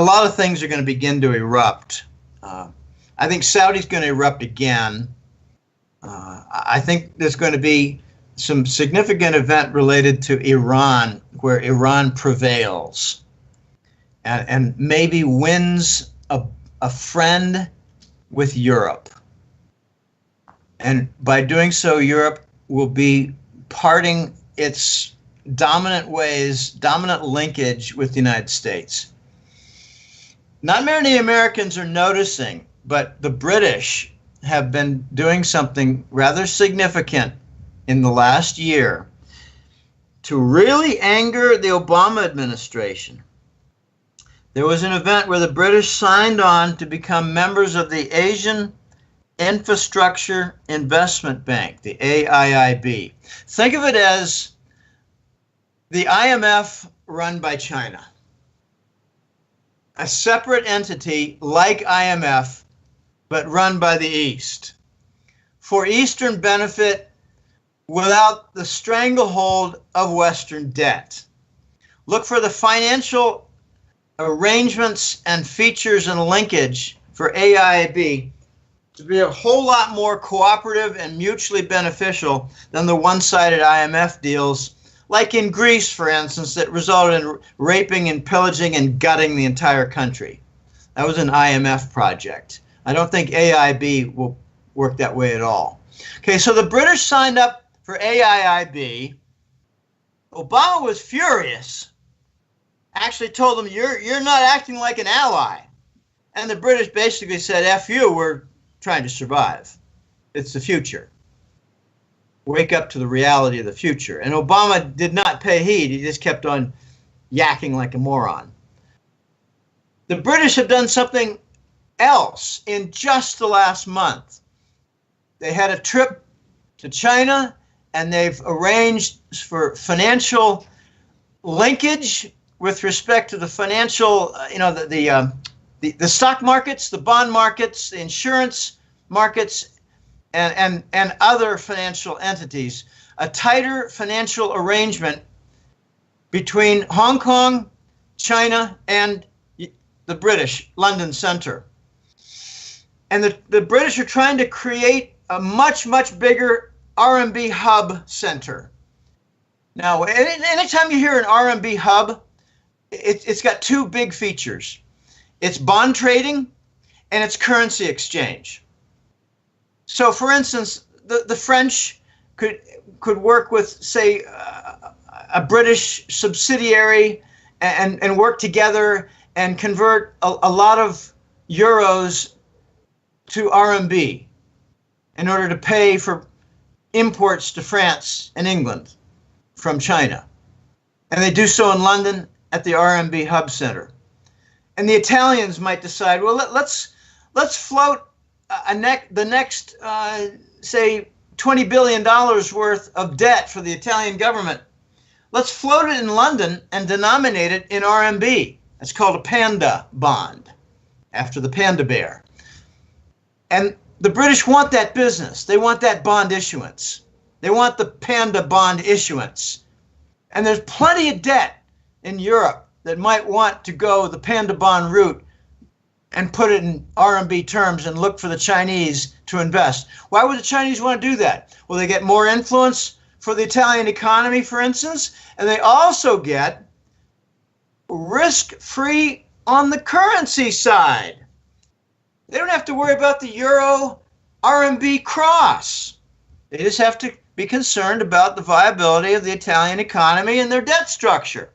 B: lot of things are going to begin to erupt. I think Saudi's going to erupt again. I think there's going to be some significant event related to Iran, where Iran prevails and maybe wins a friend with Europe. And by doing so, Europe will be parting its dominant linkage with the United States. Not many Americans are noticing, but the British have been doing something rather significant in the last year to really anger the Obama administration. There was an event where the British signed on to become members of the Asian Infrastructure Investment Bank, the AIIB. Think of it as the IMF run by China. A separate entity like IMF, but run by the East, for Eastern benefit without the stranglehold of Western debt. Look for the financial arrangements and features and linkage for AIIB to be a whole lot more cooperative and mutually beneficial than the one-sided IMF deals, like in Greece, for instance, that resulted in raping and pillaging and gutting the entire country. That was an IMF project. I don't think AIIB will work that way at all. Okay, so the British signed up for AIIB. Obama was furious. Actually told them, you're not acting like an ally. And the British basically said, F you, we're trying to survive. It's the future. Wake up to the reality of the future. And Obama did not pay heed. He just kept on yakking like a moron. The British have done something else in just the last month. They had a trip to China, and they've arranged for financial linkage with respect to the financial, the stock markets, the bond markets, the insurance markets, and other financial entities. A tighter financial arrangement between Hong Kong, China, and the British London Center. And the British are trying to create a much, much bigger RMB hub center. Now, anytime you hear an RMB hub, it's got two big features. It's bond trading and it's currency exchange. So, for instance, the French could work with, say, a British subsidiary and work together and convert a lot of euros to RMB in order to pay for imports to France and England from China. And they do so in London at the RMB Hub Center. And the Italians might decide, well, let's float the next, say, $20 billion worth of debt for the Italian government. Let's float it in London and denominate it in RMB. It's called a panda bond, after the panda bear. And the British want that business. They want that bond issuance. They want the panda bond issuance. And there's plenty of debt in Europe that might want to go the panda bond route and put it in RMB terms and look for the Chinese to invest. Why would the Chinese want to do that? Well, they get more influence for the Italian economy, for instance, and they also get risk-free on the currency side. They don't have to worry about the euro RMB cross. They just have to be concerned about the viability of the Italian economy and their debt structure.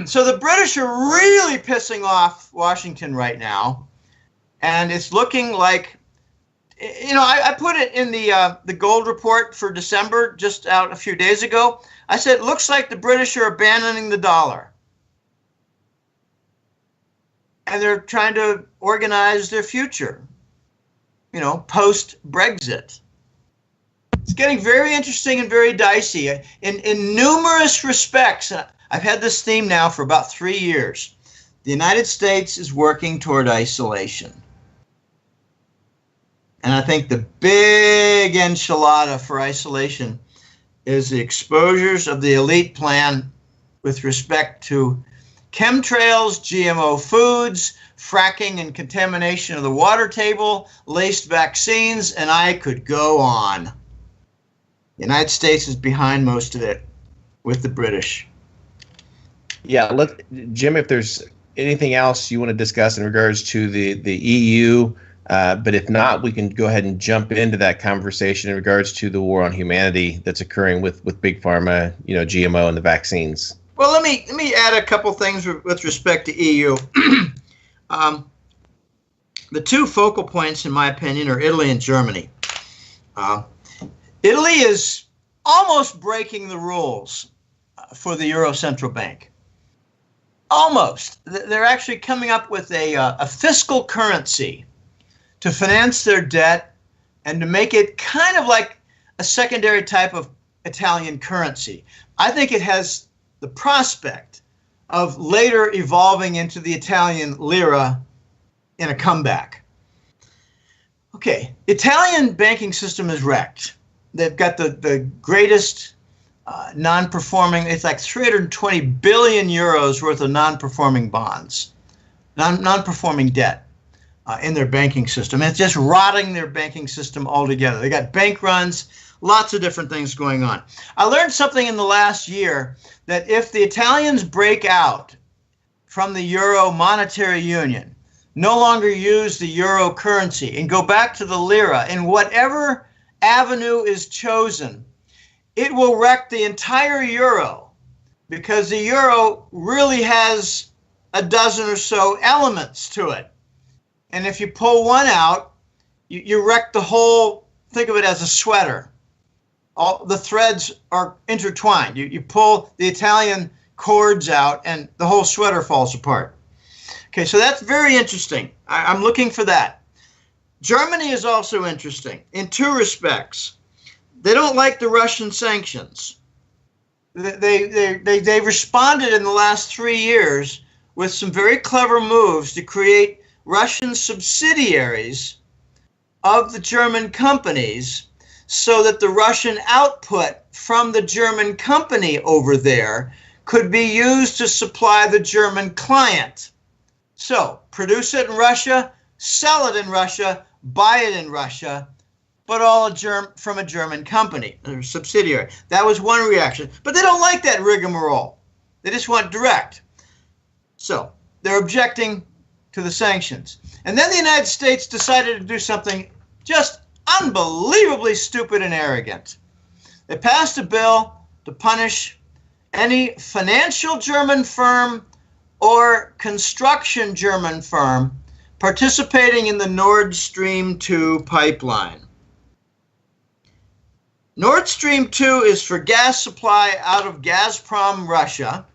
B: So the British are really pissing off Washington right now, and it's looking like, you know, I put it in the gold report for December, just out a few days ago. I said it looks like the British are abandoning the dollar, and they're trying to organize their future, you know, post-Brexit. It's getting very interesting and very dicey in numerous respects. I've had this theme now for about 3 years. The United States is working toward isolation. And I think the big enchilada for isolation is the exposures of the elite plan with respect to chemtrails, GMO foods, fracking and contamination of the water table, laced vaccines, and I could go on. The United States is behind most of it with the British.
A: Yeah, Jim, if there's anything else you want to discuss in regards to the EU, but if not, we can go ahead and jump into that conversation in regards to the war on humanity that's occurring with Big Pharma, you know, GMO and the vaccines.
B: Well, let me add a couple things with respect to EU. The two focal points, in my opinion, are Italy and Germany. Italy is almost breaking the rules for the Euro Central Bank. Almost. They're actually coming up with a fiscal currency to finance their debt and to make it kind of like a secondary type of Italian currency. I think it has the prospect of later evolving into the Italian lira in a comeback. Okay, Italian banking system is wrecked. They've got the greatest non-performing, it's like 320 billion euros worth of non-performing bonds, non-performing debt in their banking system. And it's just rotting their banking system altogether. They got bank runs, lots of different things going on. I learned something in the last year that if the Italians break out from the euro monetary union, no longer use the euro currency and go back to the lira in whatever avenue is chosen, it will wreck the entire euro, because the euro really has a dozen or so elements to it. And if you pull one out, you wreck the whole, think of it as a sweater. All the threads are intertwined. You pull the Italian cords out and the whole sweater falls apart. Okay, so that's very interesting. I'm looking for that. Germany is also interesting in two respects. They don't like the Russian sanctions. They responded in the last 3 years with some very clever moves to create Russian subsidiaries of the German companies so that the Russian output from the German company over there could be used to supply the German client. So produce it in Russia, sell it in Russia, buy it in Russia, but all from a German company or subsidiary. That was one reaction. But they don't like that rigmarole. They just want direct. So they're objecting to the sanctions. And then the United States decided to do something just unbelievably stupid and arrogant. They passed a bill to punish any financial German firm or construction German firm participating in the Nord Stream 2 pipeline. Nord Stream 2 is for gas supply out of Gazprom, Russia,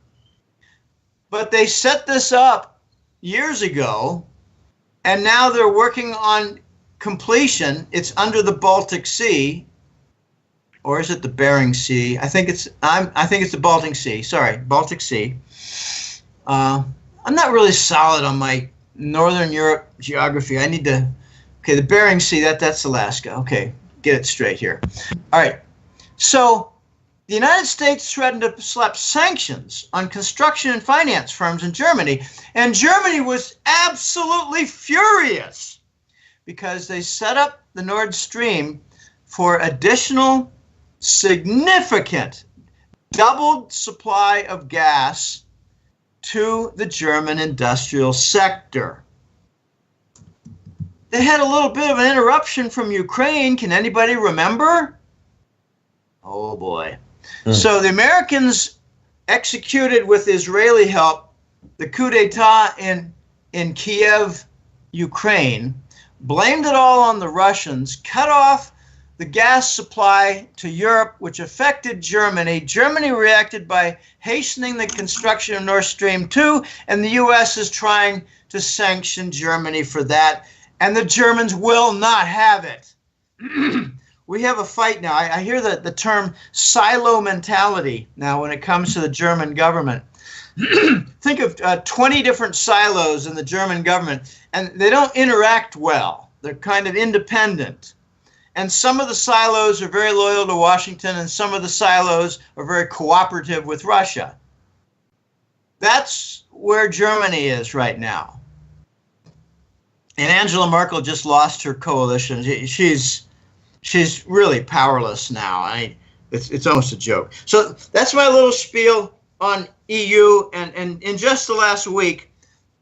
B: but they set this up years ago, and now they're working on completion. It's under the Baltic Sea, or is it the Bering Sea? I think it's the Baltic Sea. Sorry, Baltic Sea. I'm not really solid on my Northern Europe geography. I need to. Okay, the Bering Sea. That's Alaska. Okay, get it straight here. All right. So the United States threatened to slap sanctions on construction and finance firms in Germany, and Germany was absolutely furious because they set up the Nord Stream for additional significant doubled supply of gas to the German industrial sector. They had a little bit of an interruption from Ukraine. Can anybody remember? Oh boy. So the Americans executed with Israeli help the coup d'etat in Kiev, Ukraine, blamed it all on the Russians, cut off the gas supply to Europe, which affected Germany. Germany reacted by hastening the construction of Nord Stream 2, and the U.S. is trying to sanction Germany for that, and the Germans will not have it. We have a fight now. I hear the term silo mentality now when it comes to the German government. Think of 20 different silos in the German government, and they don't interact well. They're kind of independent. And some of the silos are very loyal to Washington, and some of the silos are very cooperative with Russia. That's where Germany is right now. And Angela Merkel just lost her coalition. She's really powerless now. It's almost a joke. So that's my little spiel on EU. And in just the last week,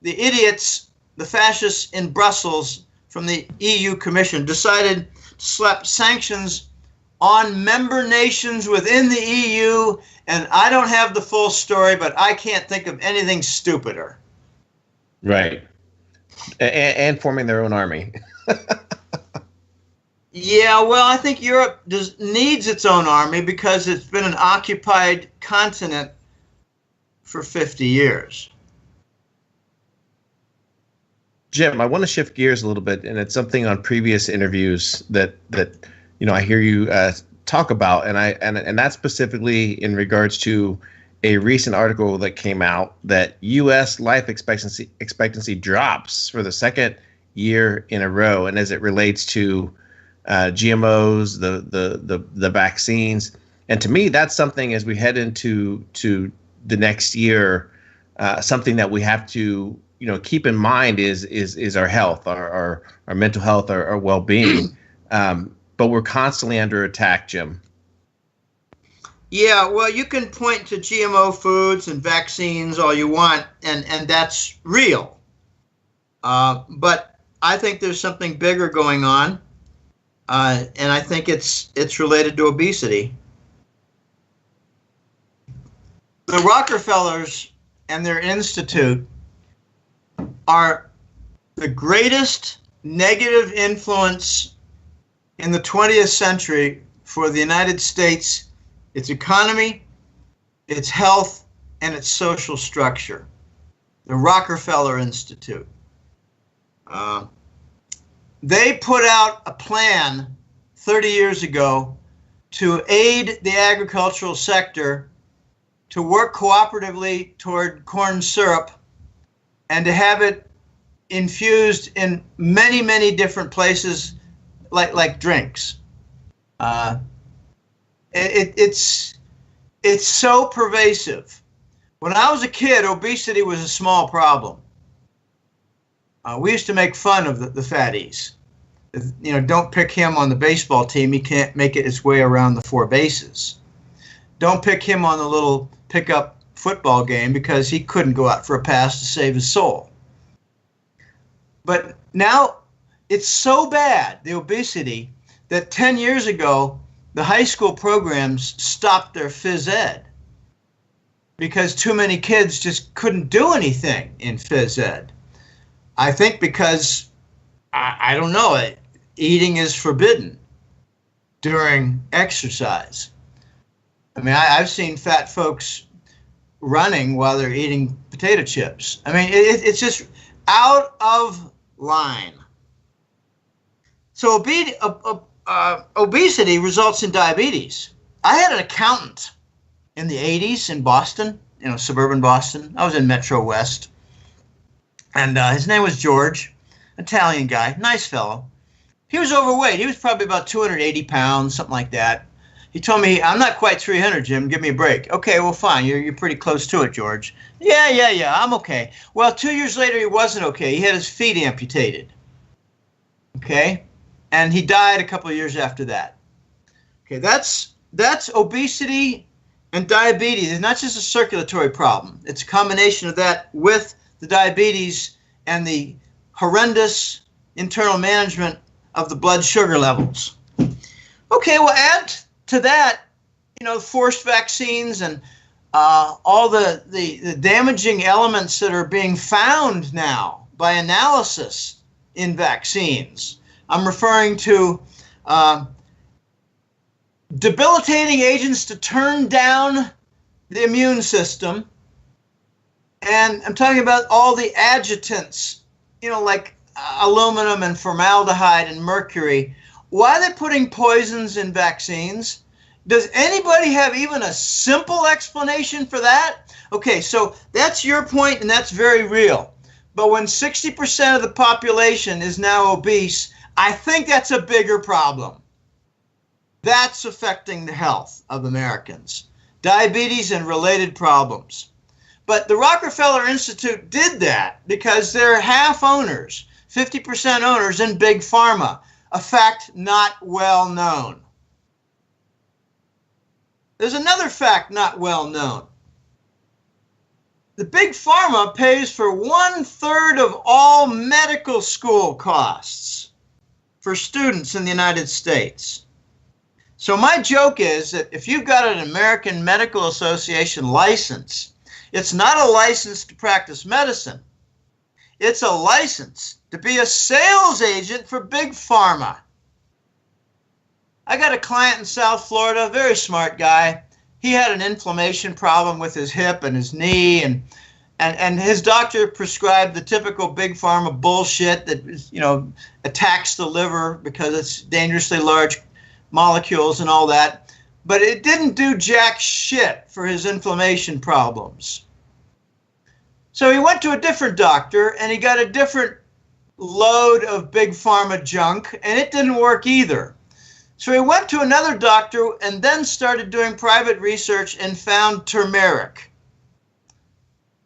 B: the idiots, the fascists in Brussels from the EU Commission decided to slap sanctions on member nations within the EU. And I don't have the full story, but I can't think of anything stupider.
A: Right. And forming their own army.
B: Yeah, well, I think Europe needs its own army because it's been an occupied continent for 50 years.
A: Jim, I want to shift gears a little bit, and it's something on previous interviews that I hear you talk about, and that's specifically in regards to a recent article that came out that U.S. life expectancy drops for the second year in a row, and as it relates to GMOs, the vaccines, and to me, that's something as we head into the next year, something that we have to keep in mind is our health, our mental health, our well-being. But we're constantly under attack, Jim.
B: Yeah, well, you can point to GMO foods and vaccines all you want, and that's real. But I think there's something bigger going on, and I think it's related to obesity. The Rockefellers and their institute are the greatest negative influence in the 20th century for the United States, its economy, its health, and its social structure. The Rockefeller Institute. They put out a plan 30 years ago to aid the agricultural sector to work cooperatively toward corn syrup and to have it infused in many, many different places like drinks. It's so pervasive. When I was a kid, obesity was a small problem. We used to make fun of the fatties. Don't pick him on the baseball team. He can't make it his way around the four bases. Don't pick him on the little pickup football game because he couldn't go out for a pass to save his soul. But now it's so bad, the obesity, that 10 years ago, the high school programs stopped their phys ed because too many kids just couldn't do anything in phys ed. I think because, I don't know, eating is forbidden during exercise. I mean, I've seen fat folks running while they're eating potato chips. I mean, it's just out of line. So obesity results in diabetes. I had an accountant in the 80s in Boston, suburban Boston. I was in Metro West. And his name was George, Italian guy, nice fellow. He was overweight. He was probably about 280 pounds, something like that. He told me, I'm not quite 300, Jim. Give me a break. Okay, well, fine. You're pretty close to it, George. Yeah. I'm okay. Well, 2 years later, he wasn't okay. He had his feet amputated. Okay? And he died a couple of years after that. Okay, that's obesity and diabetes. It's not just a circulatory problem. It's a combination of that with the diabetes and the horrendous internal management of the blood sugar levels. Okay, well, add to that, forced vaccines and all the damaging elements that are being found now by analysis in vaccines. I'm referring to debilitating agents to turn down the immune system. And I'm talking about all the adjutants, like aluminum and formaldehyde and mercury. Why are they putting poisons in vaccines? Does anybody have even a simple explanation for that? Okay, so that's your point, and that's very real. But when 60% of the population is now obese, I think that's a bigger problem. That's affecting the health of Americans. Diabetes and related problems. But the Rockefeller Institute did that because they're half owners, 50% owners in Big Pharma, a fact not well known. There's another fact not well known. The Big Pharma pays for 1/3 of all medical school costs for students in the United States. So my joke is that if you've got an American Medical Association license, it's not a license to practice medicine. It's a license to be a sales agent for Big Pharma. I got a client in South Florida, very smart guy. He had an inflammation problem with his hip and his knee, and his doctor prescribed the typical Big Pharma bullshit that attacks the liver because it's dangerously large molecules and all that. But it didn't do jack shit for his inflammation problems. So he went to a different doctor and he got a different load of Big Pharma junk, and it didn't work either. So he went to another doctor and then started doing private research and found turmeric,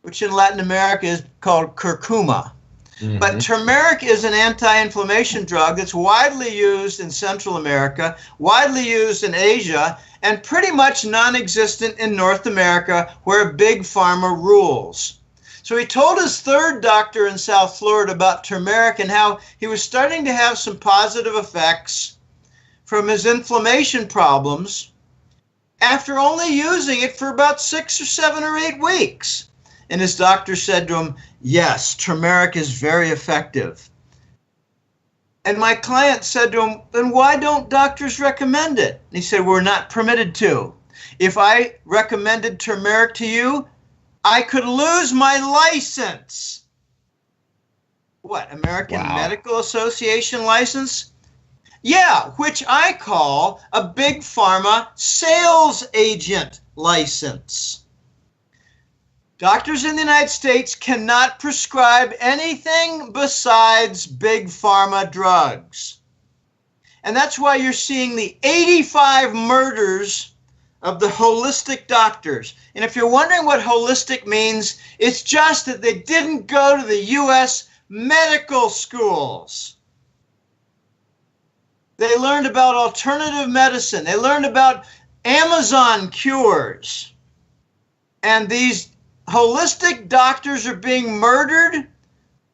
B: which in Latin America is called curcuma. Mm-hmm. But turmeric is an anti-inflammation drug that's widely used in Central America, widely used in Asia, and pretty much non-existent in North America, where Big Pharma rules. So he told his third doctor in South Florida about turmeric and how he was starting to have some positive effects from his inflammation problems after only using it for about 6 or 7 or 8 weeks. And his doctor said to him, yes, turmeric is very effective. And my client said to him, then why don't doctors recommend it? And he said, we're not permitted to. If I recommended turmeric to you, I could lose my license. What, American Medical Association license? Yeah, which I call a Big Pharma sales agent license. Doctors in the United States cannot prescribe anything besides Big Pharma drugs. And that's why you're seeing the 85 murders of the holistic doctors. And if you're wondering what holistic means, it's just that they didn't go to the U.S. medical schools. They learned about alternative medicine. They learned about Amazon cures. And these holistic doctors are being murdered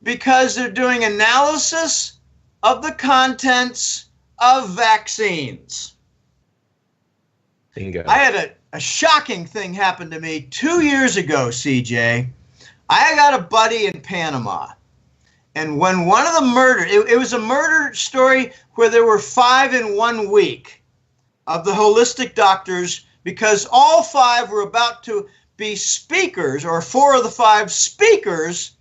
B: because they're doing analysis of the contents of vaccines.
A: Bingo.
B: I had a shocking thing happen to me 2 years ago, CJ. I got a buddy in Panama. And when one of the murder, it was a murder story where there were 5 in 1 week of the holistic doctors, because all 5 were about to be speakers, or 4 of the 5 speakers,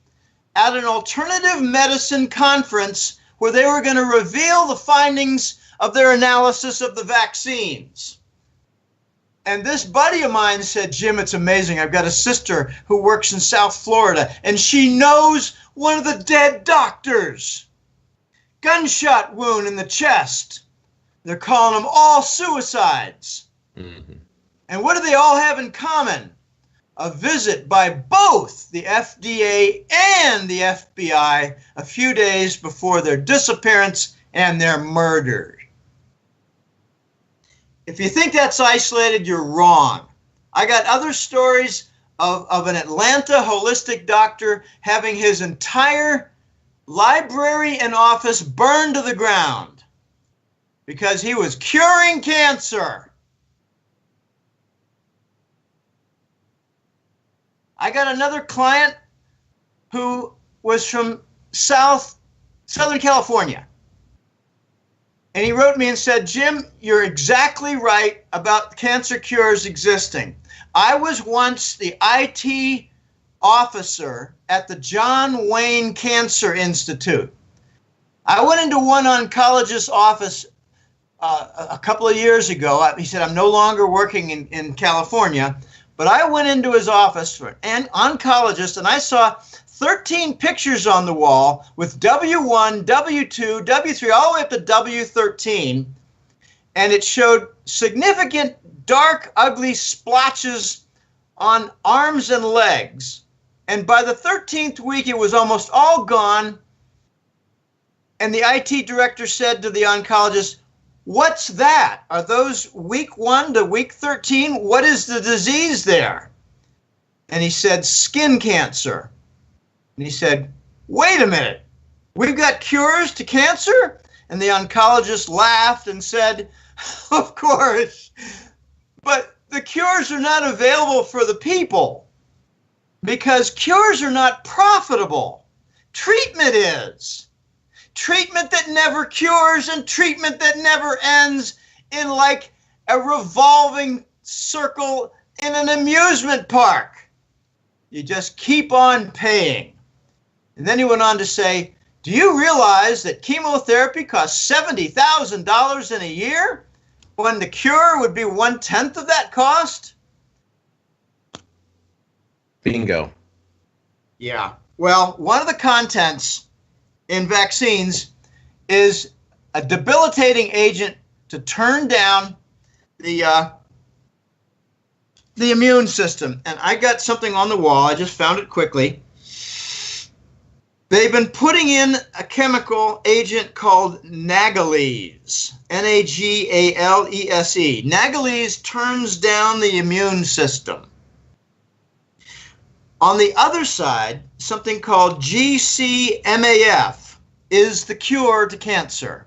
B: at an alternative medicine conference where they were going to reveal the findings of their analysis of the vaccines. And this buddy of mine said, Jim, it's amazing. I've got a sister who works in South Florida, and she knows one of the dead doctors. Gunshot wound in the chest. They're calling them all suicides. Mm-hmm. And what do they all have in common? A visit by both the FDA and the FBI a few days before their disappearance and their murder. If you think that's isolated, you're wrong. I got other stories of an Atlanta holistic doctor having his entire library and office burned to the ground because he was curing cancer. I got another client who was from Southern California. And he wrote me and said, Jim, you're exactly right about cancer cures existing. I was once the IT officer at the John Wayne Cancer Institute. I went into one oncologist's office a couple of years ago. He said, I'm no longer working in California, but I went into his office for an oncologist, and I saw 13 pictures on the wall with W1, W2, W3, all the way up to W13. And it showed significant dark, ugly splotches on arms and legs. And by the 13th week, it was almost all gone. And the IT director said to the oncologist, what's that? Are those week 1 to week 13? What is the disease there? And he said, skin cancer. And he said, wait a minute, we've got cures to cancer? And the oncologist laughed and said, of course, but the cures are not available for the people because cures are not profitable. Treatment is. Treatment that never cures and treatment that never ends in like a revolving circle in an amusement park. You just keep on paying. And then he went on to say, do you realize that chemotherapy costs $70,000 in a year when the cure would be 1/10 of that cost?
A: Bingo.
B: Yeah. Well, one of the contents in vaccines is a debilitating agent to turn down the immune system. And I got something on the wall. I just found it quickly. They've been putting in a chemical agent called Nagalese, Nagalese. Nagalese turns down the immune system. On the other side, something called GCMAF is the cure to cancer.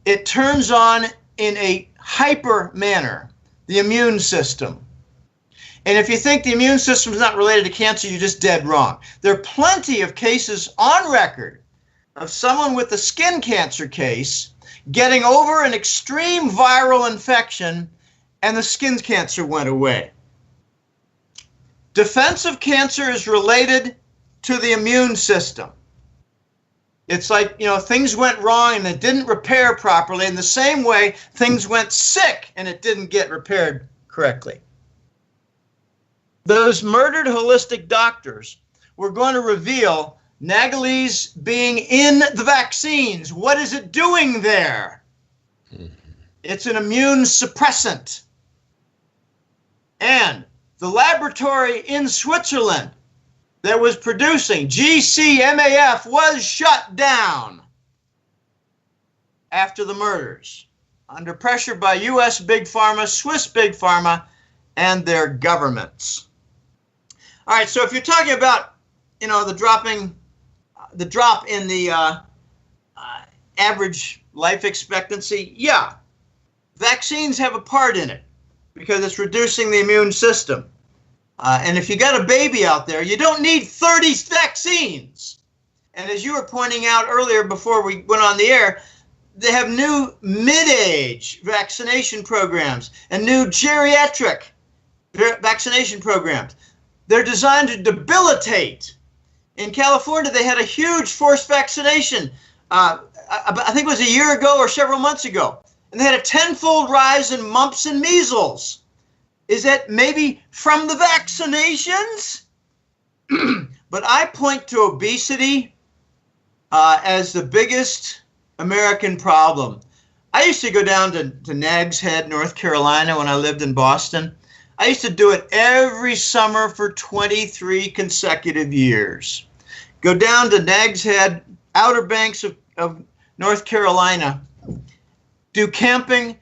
B: It turns on in a hyper manner the immune system. And if you think the immune system is not related to cancer, you're just dead wrong. There are plenty of cases on record of someone with a skin cancer case getting over an extreme viral infection and the skin cancer went away. Defensive cancer is related to the immune system. It's like, things went wrong and it didn't repair properly. In the same way, things went sick and it didn't get repaired correctly. Those murdered holistic doctors were going to reveal Nagalese being in the vaccines. What is it doing there? It's an immune suppressant. And the laboratory in Switzerland that was producing GCMAF was shut down after the murders, under pressure by U.S. Big Pharma, Swiss Big Pharma, and their governments. All right, so if you're talking about, the drop in the average life expectancy, yeah, vaccines have a part in it because it's reducing the immune system. And if you got a baby out there, you don't need 30 vaccines. And as you were pointing out earlier before we went on the air, they have new mid-age vaccination programs and new geriatric vaccination programs. They're designed to debilitate. In California, they had a huge forced vaccination, I think it was a year ago or several months ago, and they had a 10-fold rise in mumps and measles. Is that maybe from the vaccinations? But I point to obesity as the biggest American problem. I used to go down to Nags Head, North Carolina when I lived in Boston. I used to do it every summer for 23 consecutive years. Go down to Nags Head, Outer Banks of North Carolina, do camping,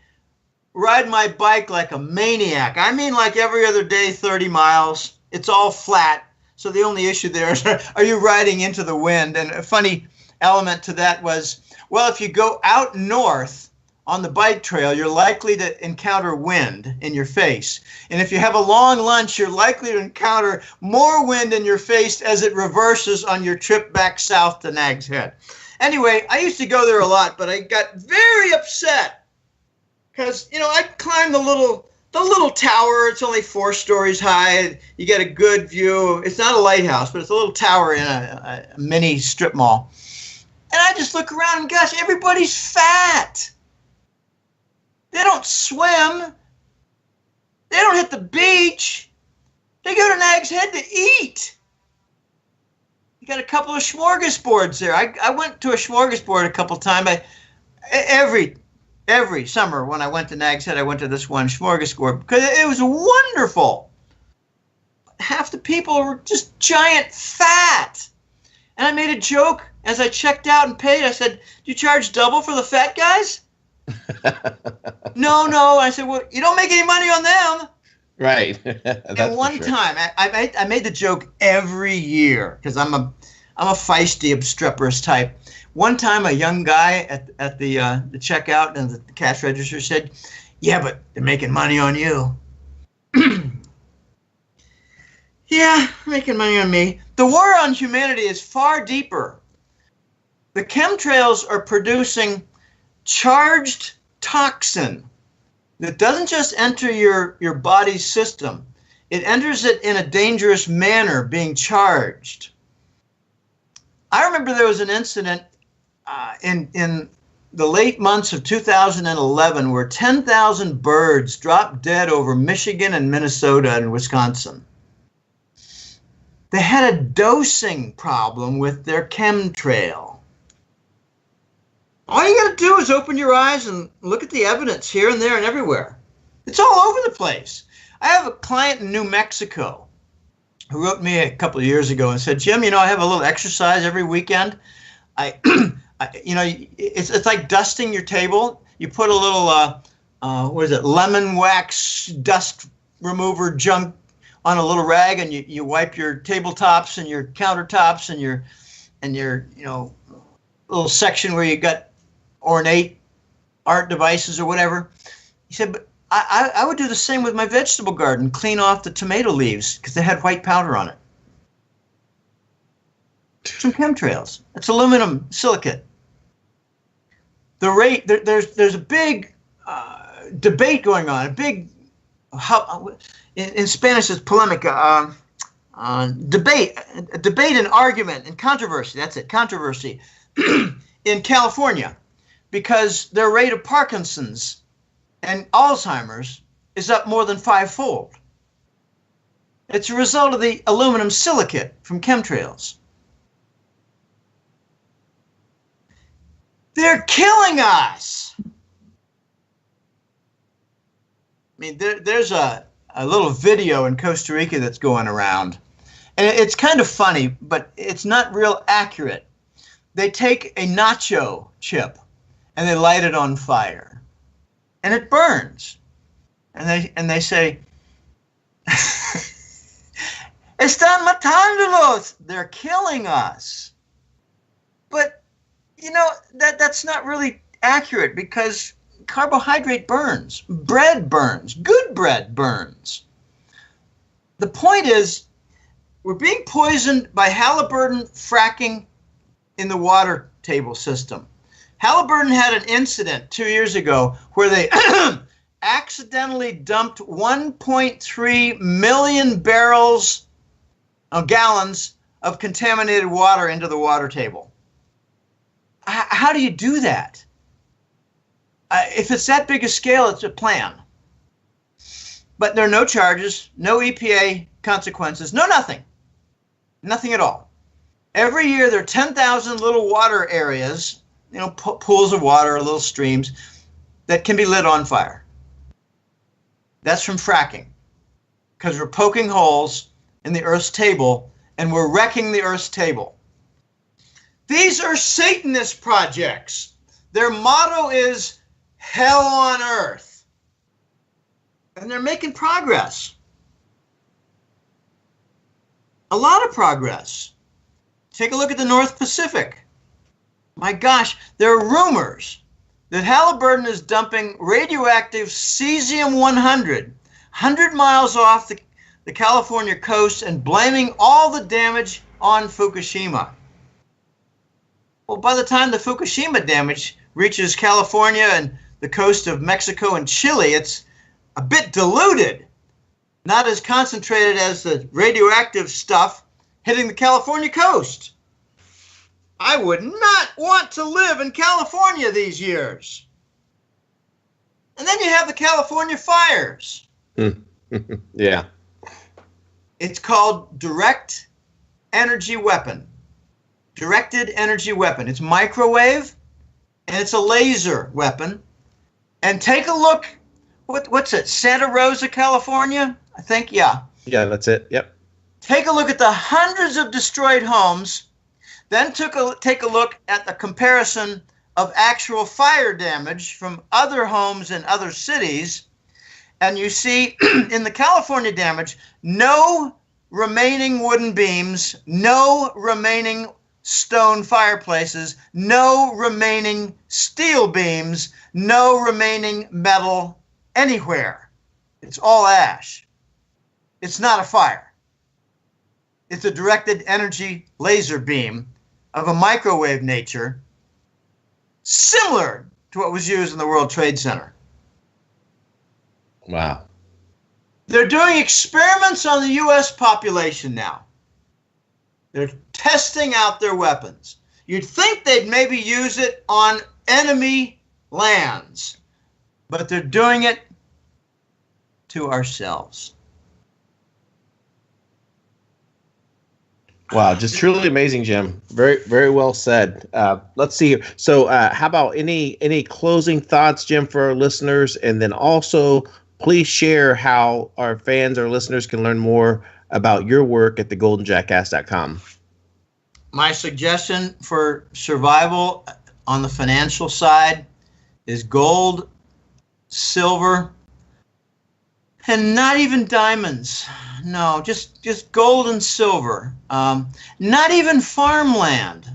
B: ride my bike like a maniac. I mean, like every other day, 30 miles. It's all flat. So the only issue there is, are you riding into the wind? And a funny element to that was, well, if you go out north on the bike trail, you're likely to encounter wind in your face. And if you have a long lunch, you're likely to encounter more wind in your face as it reverses on your trip back south to Nags Head. Anyway, I used to go there a lot, but I got very upset because, I climbed the little tower. It's only 4 stories high. You get a good view. It's not a lighthouse, but it's a little tower in a mini strip mall. And I just look around and gosh, everybody's fat. They don't swim. They don't hit the beach. They go to Nags Head to eat. You got a couple of smorgasbords there. I went to a smorgasbord a couple times. Every summer when I went to Nags Head, I went to this one smorgasbord because it was wonderful. Half the people were just giant fat. And I made a joke as I checked out and paid. I said, do you charge double for the fat guys? No. I said, well, you don't make any money on them.
A: Right.
B: And one time, I made the joke every year because I'm a feisty, obstreperous type. One time, a young guy at the checkout and the cash register said, yeah, but they're making money on you. Yeah, making money on me. The war on humanity is far deeper. The chemtrails are producing charged toxin that doesn't just enter your body's system. It enters it in a dangerous manner, being charged. I remember there was an incident in the late months of 2011 where 10,000 birds dropped dead over Michigan and Minnesota and Wisconsin. They had a dosing problem with their chemtrail. All you got to do is open your eyes and look at the evidence here and there and everywhere. It's all over the place. I have a client in New Mexico who wrote me a couple of years ago and said, Jim, I have a little exercise every weekend. It's like dusting your table. You put a little, lemon wax dust remover junk on a little rag, and you wipe your tabletops and your countertops and your little section where you got ornate art devices or whatever. He said, but I would do the same with my vegetable garden, clean off the tomato leaves because they had white powder on it. Some chemtrails. It's aluminum silicate. There's a big debate going on, a big, in Spanish it's polemica, debate and argument and controversy, that's it, controversy, in California, because their rate of Parkinson's and Alzheimer's is up more than 5-fold. It's a result of the aluminum silicate from chemtrails. They're killing us. I mean, there's a little video in Costa Rica that's going around. And it's kind of funny, but it's not real accurate. They take a nacho chip and they light it on fire. And it burns. And they say, Están matándolos. They're killing us. But, that's not really accurate because carbohydrate burns. Bread burns. Good bread burns. The point is, we're being poisoned by Halliburton fracking in the water table system. Halliburton had an incident 2 years ago where they accidentally dumped 1.3 million gallons of contaminated water into the water table. How do you do that? If it's that big a scale, it's a plan. But there are no charges, no EPA consequences, nothing. Nothing at all. Every year there are 10,000 little water areas, pools of water, little streams, that can be lit on fire. That's from fracking. Because we're poking holes in the Earth's table and we're wrecking the Earth's table. These are Satanist projects. Their motto is hell on earth. And they're making progress. A lot of progress. Take a look at the North Pacific. My gosh, there are rumors that Halliburton is dumping radioactive cesium-100 100 miles off the California coast and blaming all the damage on Fukushima. Well, by the time the Fukushima damage reaches California and the coast of Mexico and Chile, it's a bit diluted. Not as concentrated as the radioactive stuff hitting the California coast. I would not want to live in California these years. And then you have the California fires.
A: Yeah.
B: It's called direct energy weapon. Directed energy weapon. It's microwave and it's a laser weapon. And take a look. What's it? Santa Rosa, California? I think, yeah.
A: Yeah, that's it. Yep.
B: Take a look at the hundreds of destroyed homes. Then take a look at the comparison of actual fire damage from other homes in other cities. And you see in the California damage, no remaining wooden beams, no remaining stone fireplaces, no remaining steel beams, no remaining metal anywhere. It's all ash. It's not a fire. It's a directed energy laser beam of a microwave nature, similar to what was used in the World Trade Center.
A: Wow.
B: They're doing experiments on the U.S. population now. They're testing out their weapons. You'd think they'd maybe use it on enemy lands, but they're doing it to ourselves.
A: Wow, just truly amazing, Jim. Very, very well said. Let's see here. So, how about any closing thoughts, Jim, for our listeners, and then also please share how our fans or listeners can learn more about your work at thegoldenjackass.com.
B: My suggestion for survival on the financial side is gold, silver, and not even diamonds. No, just gold and silver. Not even farmland.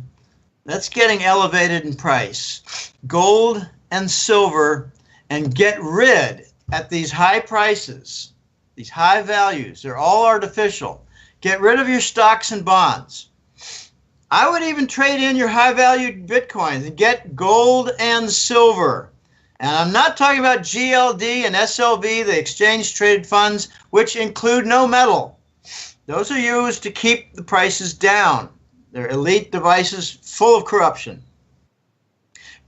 B: That's getting elevated in price. Gold and silver, and get rid at these high prices, these high values. They're all artificial. Get rid of your stocks and bonds. I would even trade in your high-valued Bitcoins and get gold and silver. And I'm not talking about GLD and SLV, the exchange-traded funds, which include no metal. Those are used to keep the prices down. They're elite devices full of corruption.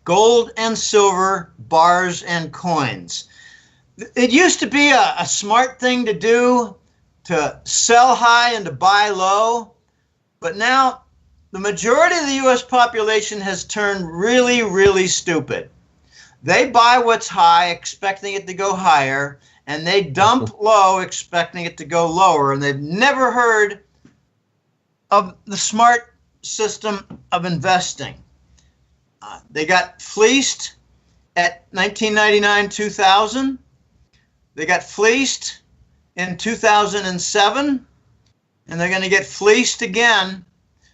B: Gold and silver, bars and coins. It used to be a smart thing to do, to sell high and to buy low. But now the majority of the U.S. population has turned really, really stupid. They buy what's high, expecting it to go higher, and they dump low, expecting it to go lower, and they've never heard of the smart system of investing. They got fleeced at 1999-2000. They got fleeced in 2007, and they're going to get fleeced again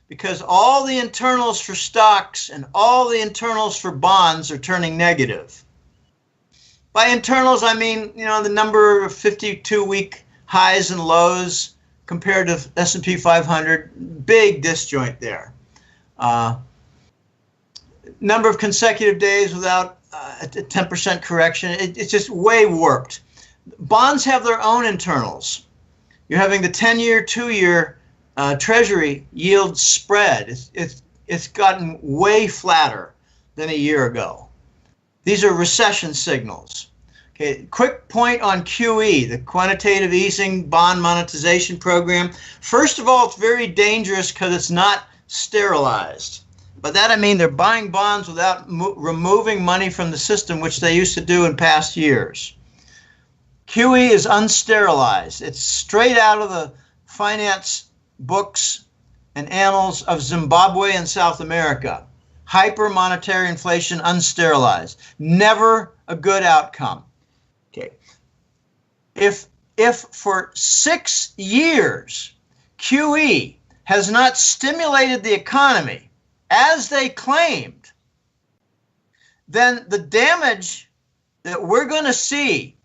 B: because all the internals for stocks and all the internals for bonds are turning negative. By internals, I mean, the number of 52-week highs and lows compared to S&P 500, big disjoint there. Number of consecutive days without a 10% correction, it's just way warped. Bonds have their own internals. You're having the 10-year, 2-year Treasury yield spread. It's gotten way flatter than a year ago. These are recession signals. Okay, quick point on QE, the quantitative easing bond monetization program. First of all, it's very dangerous because it's not sterilized. By that I mean they're buying bonds without removing money from the system, which they used to do in past years. QE is unsterilized. It's straight out of the finance books and annals of Zimbabwe and South America. Hyper monetary inflation, unsterilized. Never a good outcome. Okay. If for 6 years QE has not stimulated the economy as they claimed, then the damage that we're going to see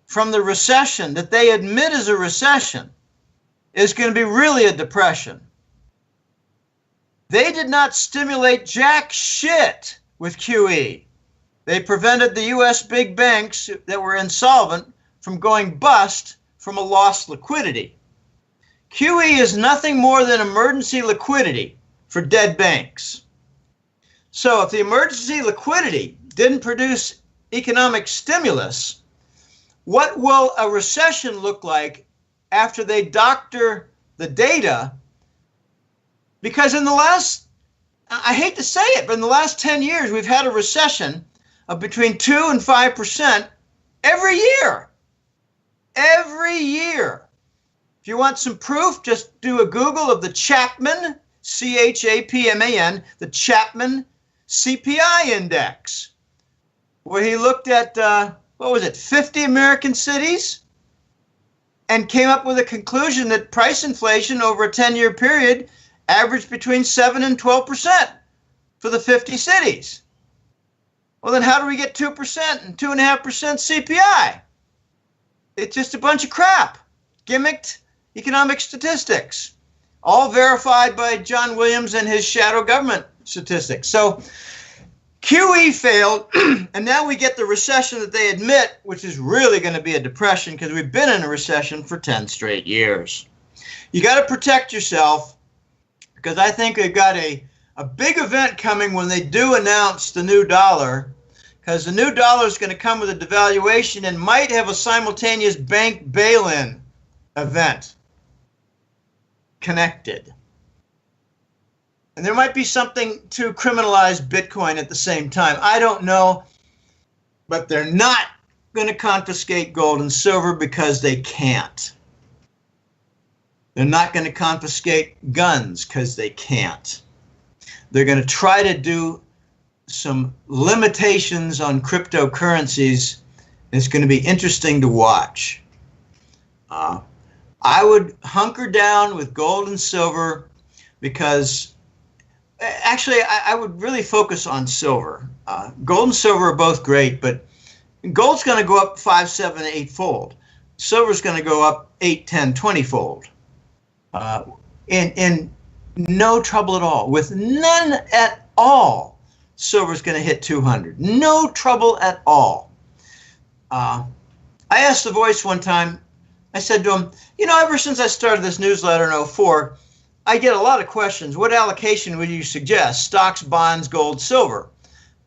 B: from the recession that they admit is a recession is going to be really a depression. They did not stimulate jack shit with QE. They prevented the U.S. big banks that were insolvent from going bust from a lost liquidity. QE is nothing more than emergency liquidity for dead banks. So if the emergency liquidity didn't produce economic stimulus, what will a recession look like after they doctor the data? Because in the last, I hate to say it, but in the last 10 years, we've had a recession of between 2 and 5% every year. Every year. If you want some proof, just do a Google of the Chapman, C-H-A-P-M-A-N, the Chapman CPI Index, where he looked at, 50 American cities and came up with a conclusion that price inflation over a 10-year period averaged between 7 and 12% for the 50 cities. Well, then how do we get 2% and 2.5% CPI? It's just a bunch of crap, gimmicked economic statistics, all verified by John Williams and his shadow government statistics. So QE failed, and now we get the recession that they admit, which is really going to be a depression because we've been in a recession for 10 straight years. You got to protect yourself because I think they've got a big event coming when they do announce the new dollar, because the new dollar is going to come with a devaluation and might have a simultaneous bank bail-in event connected. And there might be something to criminalize Bitcoin at the same time. I don't know, but they're not going to confiscate gold and silver because they can't. They're not going to confiscate guns because they can't. They're going to try to do some limitations on cryptocurrencies. It's going to be interesting to watch. I would hunker down with gold and silver because actually I would really focus on silver. Gold and silver are both great, but gold's going to go up 5, 7, 8-fold. Silver's going to go up 8, 10, 20-fold. In no trouble at all. With none at all, silver's going to hit 200. No trouble at all. I asked The Voice one time, I said to him, ever since I started this newsletter in 2004, I get a lot of questions. What allocation would you suggest? Stocks, bonds, gold, silver.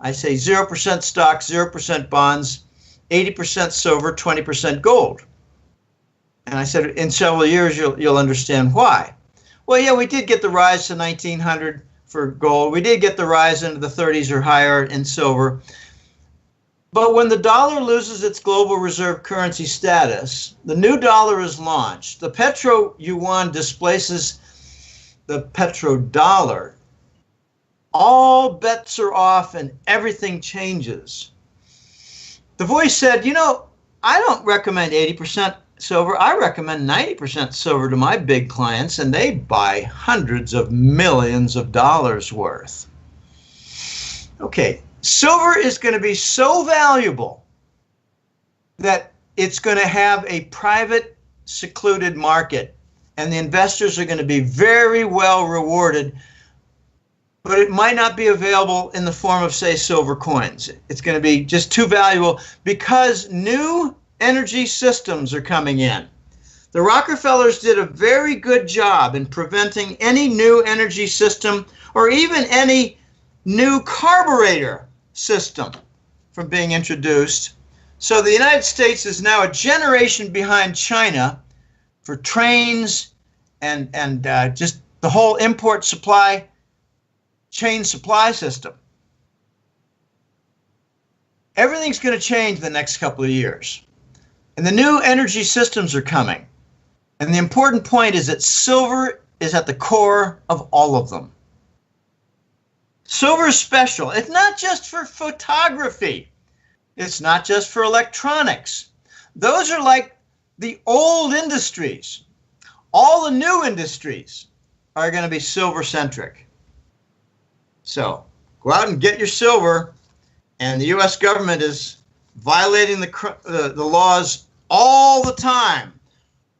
B: I say 0% stocks, 0% bonds, 80% silver, 20% gold. And I said, in several years, you'll understand why. Well, yeah, we did get the rise to 1900 for gold. We did get the rise into the 30s or higher in silver. But when the dollar loses its global reserve currency status, the new dollar is launched. The petro yuan displaces the petrodollar. All bets are off and everything changes. The Voice said, I don't recommend 80% silver. I recommend 90% silver to my big clients, and they buy hundreds of millions of dollars worth. Okay, silver is going to be so valuable that it's going to have a private, secluded market, and the investors are going to be very well rewarded, but it might not be available in the form of, say, silver coins. It's going to be just too valuable because new energy systems are coming in. The Rockefellers did a very good job in preventing any new energy system or even any new carburetor system from being introduced. So the United States is now a generation behind China for trains and just the whole import supply chain supply system. Everything's going to change the next couple of years. And the new energy systems are coming. And the important point is that silver is at the core of all of them. Silver is special. It's not just for photography. It's not just for electronics. Those are like the old industries. All the new industries are going to be silver-centric. So go out and get your silver, and the U.S. government is violating the laws all the time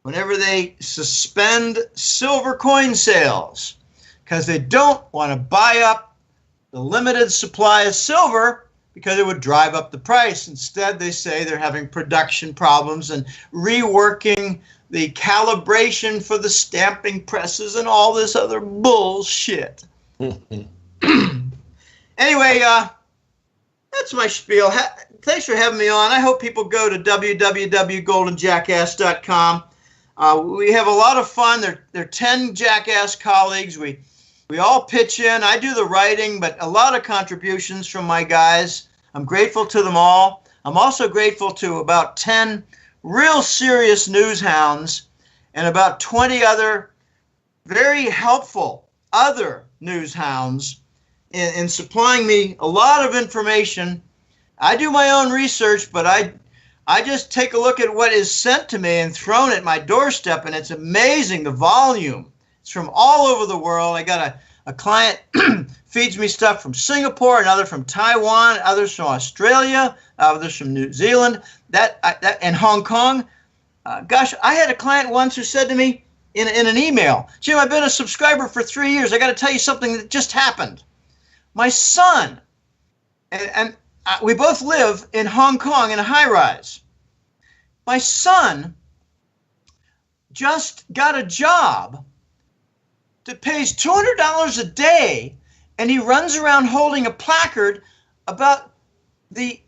B: whenever they suspend silver coin sales because they don't want to buy up the limited supply of silver because it would drive up the price. Instead, they say they're having production problems and reworking the calibration for the stamping presses and all this other bullshit. Anyway, that's my spiel. Thanks for having me on. I hope people go to www.goldenjackass.com. We have a lot of fun. They're 10 Jackass colleagues. We all pitch in. I do the writing, but a lot of contributions from my guys. I'm grateful to them all. I'm also grateful to about 10 real serious news hounds and about 20 other very helpful other news hounds in supplying me a lot of information. I do my own research, but I just take a look at what is sent to me and thrown at my doorstep, and it's amazing, the volume. It's from all over the world. I got a client feeds me stuff from Singapore, another from Taiwan, others from Australia, others from New Zealand, and Hong Kong. Gosh, I had a client once who said to me in an email, Jim, I've been a subscriber for 3 years. I got to tell you something that just happened. My son, and we both live in Hong Kong in a high-rise. My son just got a job that pays $200 a day, and he runs around holding a placard about the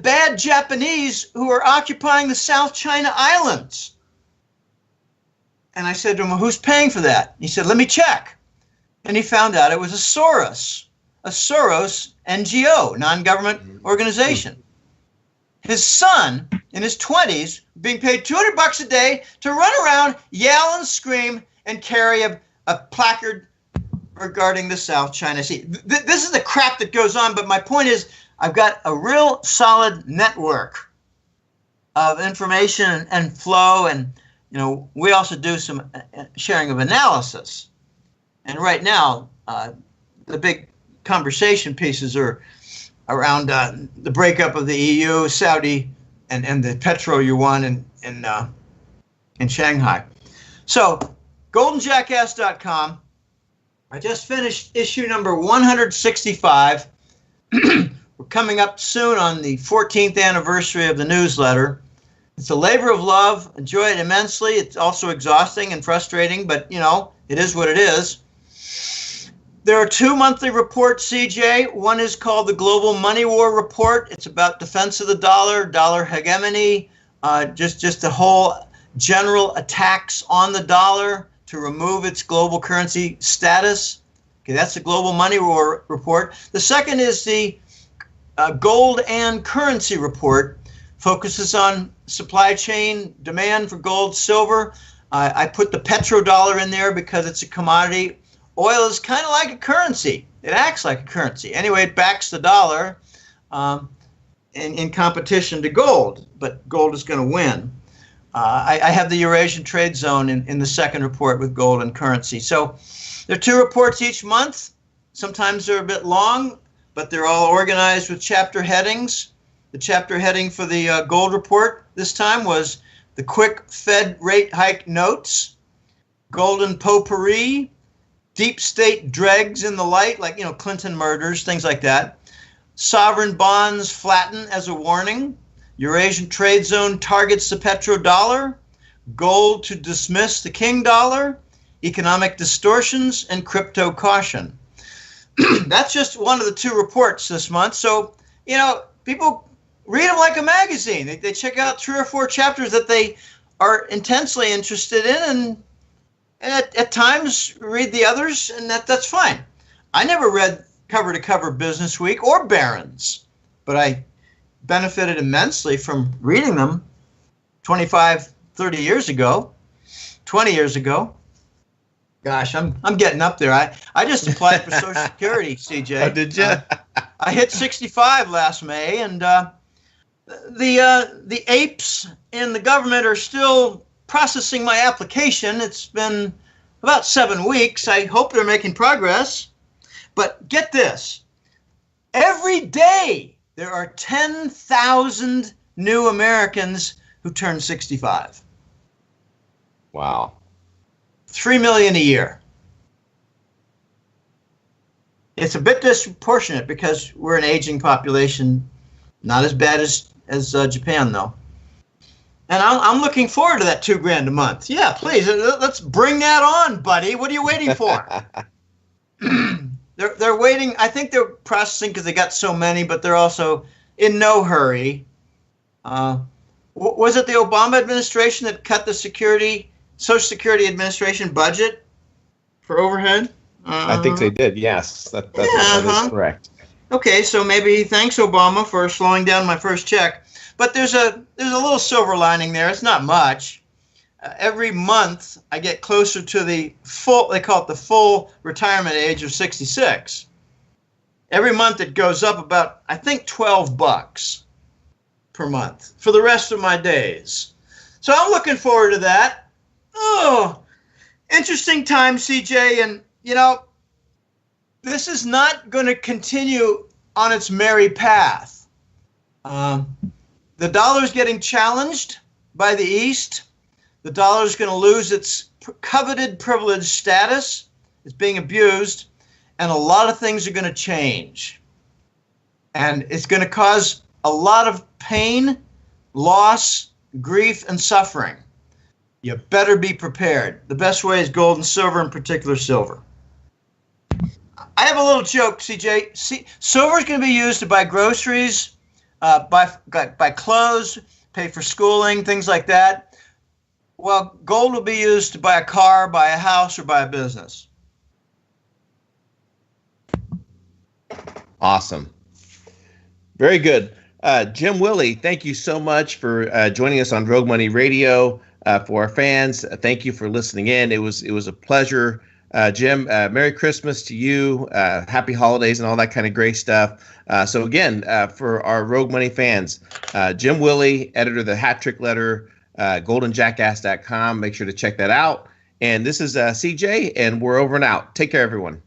B: bad Japanese who are occupying the South China Islands. And I said to him, well, who's paying for that? He said, let me check. And he found out it was a Soros NGO, non-government organization. His son, in his 20s, being paid $200 a day to run around, yell and scream, and carry a placard regarding the South China Sea. This is the crap that goes on, but my point is I've got a real solid network of information and flow, and we also do some sharing of analysis. And right now, the big conversation pieces are around the breakup of the EU, Saudi, and the petro yuan in Shanghai. So, goldenjackass.com. I just finished issue number 165. We're coming up soon on the 14th anniversary of the newsletter. It's a labor of love. Enjoy it immensely. It's also exhausting and frustrating, but, it is what it is. There are 2 monthly reports, CJ. One is called the Global Money War Report. It's about defense of the dollar hegemony, just the whole general attacks on the dollar to remove its global currency status. Okay, that's the Global Money War Report. The second is the Gold and Currency Report. Focuses on supply chain demand for gold, silver. I put the petrodollar in there because it's a commodity. Oil is kind of like a currency. It acts like a currency. Anyway, it backs the dollar in competition to gold, but gold is going to win. I have the Eurasian trade zone in the second report with gold and currency. So there are 2 reports each month. Sometimes they're a bit long, but they're all organized with chapter headings. The chapter heading for the gold report this time was the quick Fed rate hike notes, golden potpourri, deep state dregs in the light, like, Clinton murders, things like that. Sovereign bonds flatten as a warning. Eurasian trade zone targets the petrodollar. Gold to dismiss the king dollar. Economic distortions and crypto caution. That's just one of the 2 reports this month. So, people read them like a magazine. They check out 3 or 4 chapters that they are intensely interested in, and at times read the others, and that's fine. I never read cover to cover Business Week or Barron's, but I benefited immensely from reading them 25, 30 years ago, 20 years ago. Gosh, I'm getting up there. I just applied for Social Security, CJ.
A: Oh, did you?
B: I hit 65 last May, and the apes in the government are still processing my application. It's been about 7 weeks. I hope they're making progress. But get this. Every day, there are 10,000 new Americans who turn 65.
A: Wow.
B: 3 million a year. It's a bit disproportionate because we're an aging population, not as bad as Japan, though. And I'm looking forward to that $2,000 a month. Yeah, please, let's bring that on, buddy. What are you waiting for? They're waiting. I think they're processing because they got so many, but they're also in no hurry. Was it the Obama administration that cut the Social Security Administration budget for overhead?
A: I think they did. Yes, that is correct.
B: Okay, so maybe thanks Obama for slowing down my first check. But there's a little silver lining there. It's not much. Every month I get closer to the full, they call it the full retirement age of 66. Every month it goes up about, I think, $12 per month for the rest of my days. So I'm looking forward to that. Oh, interesting time, CJ. And, this is not going to continue on its merry path. The dollar is getting challenged by the East. The dollar is going to lose its coveted privilege status. It's being abused. And a lot of things are going to change. And it's going to cause a lot of pain, loss, grief, and suffering. You better be prepared. The best way is gold and silver, in particular silver. I have a little joke, CJ. Silver is going to be used to buy groceries, buy clothes, pay for schooling, things like that. Well, gold will be used to buy a car, buy a house, or buy a business.
A: Awesome. Very good. Jim Willie, thank you so much for joining us on Rogue Money Radio. For our fans, thank you for listening in. It was a pleasure. Jim, Merry Christmas to you. Happy holidays and all that kind of great stuff. So again, for our Rogue Money fans, Jim Willie, editor of the Hat Trick Letter, goldenjackass.com. Make sure to check that out. And this is CJ, and we're over and out. Take care, everyone.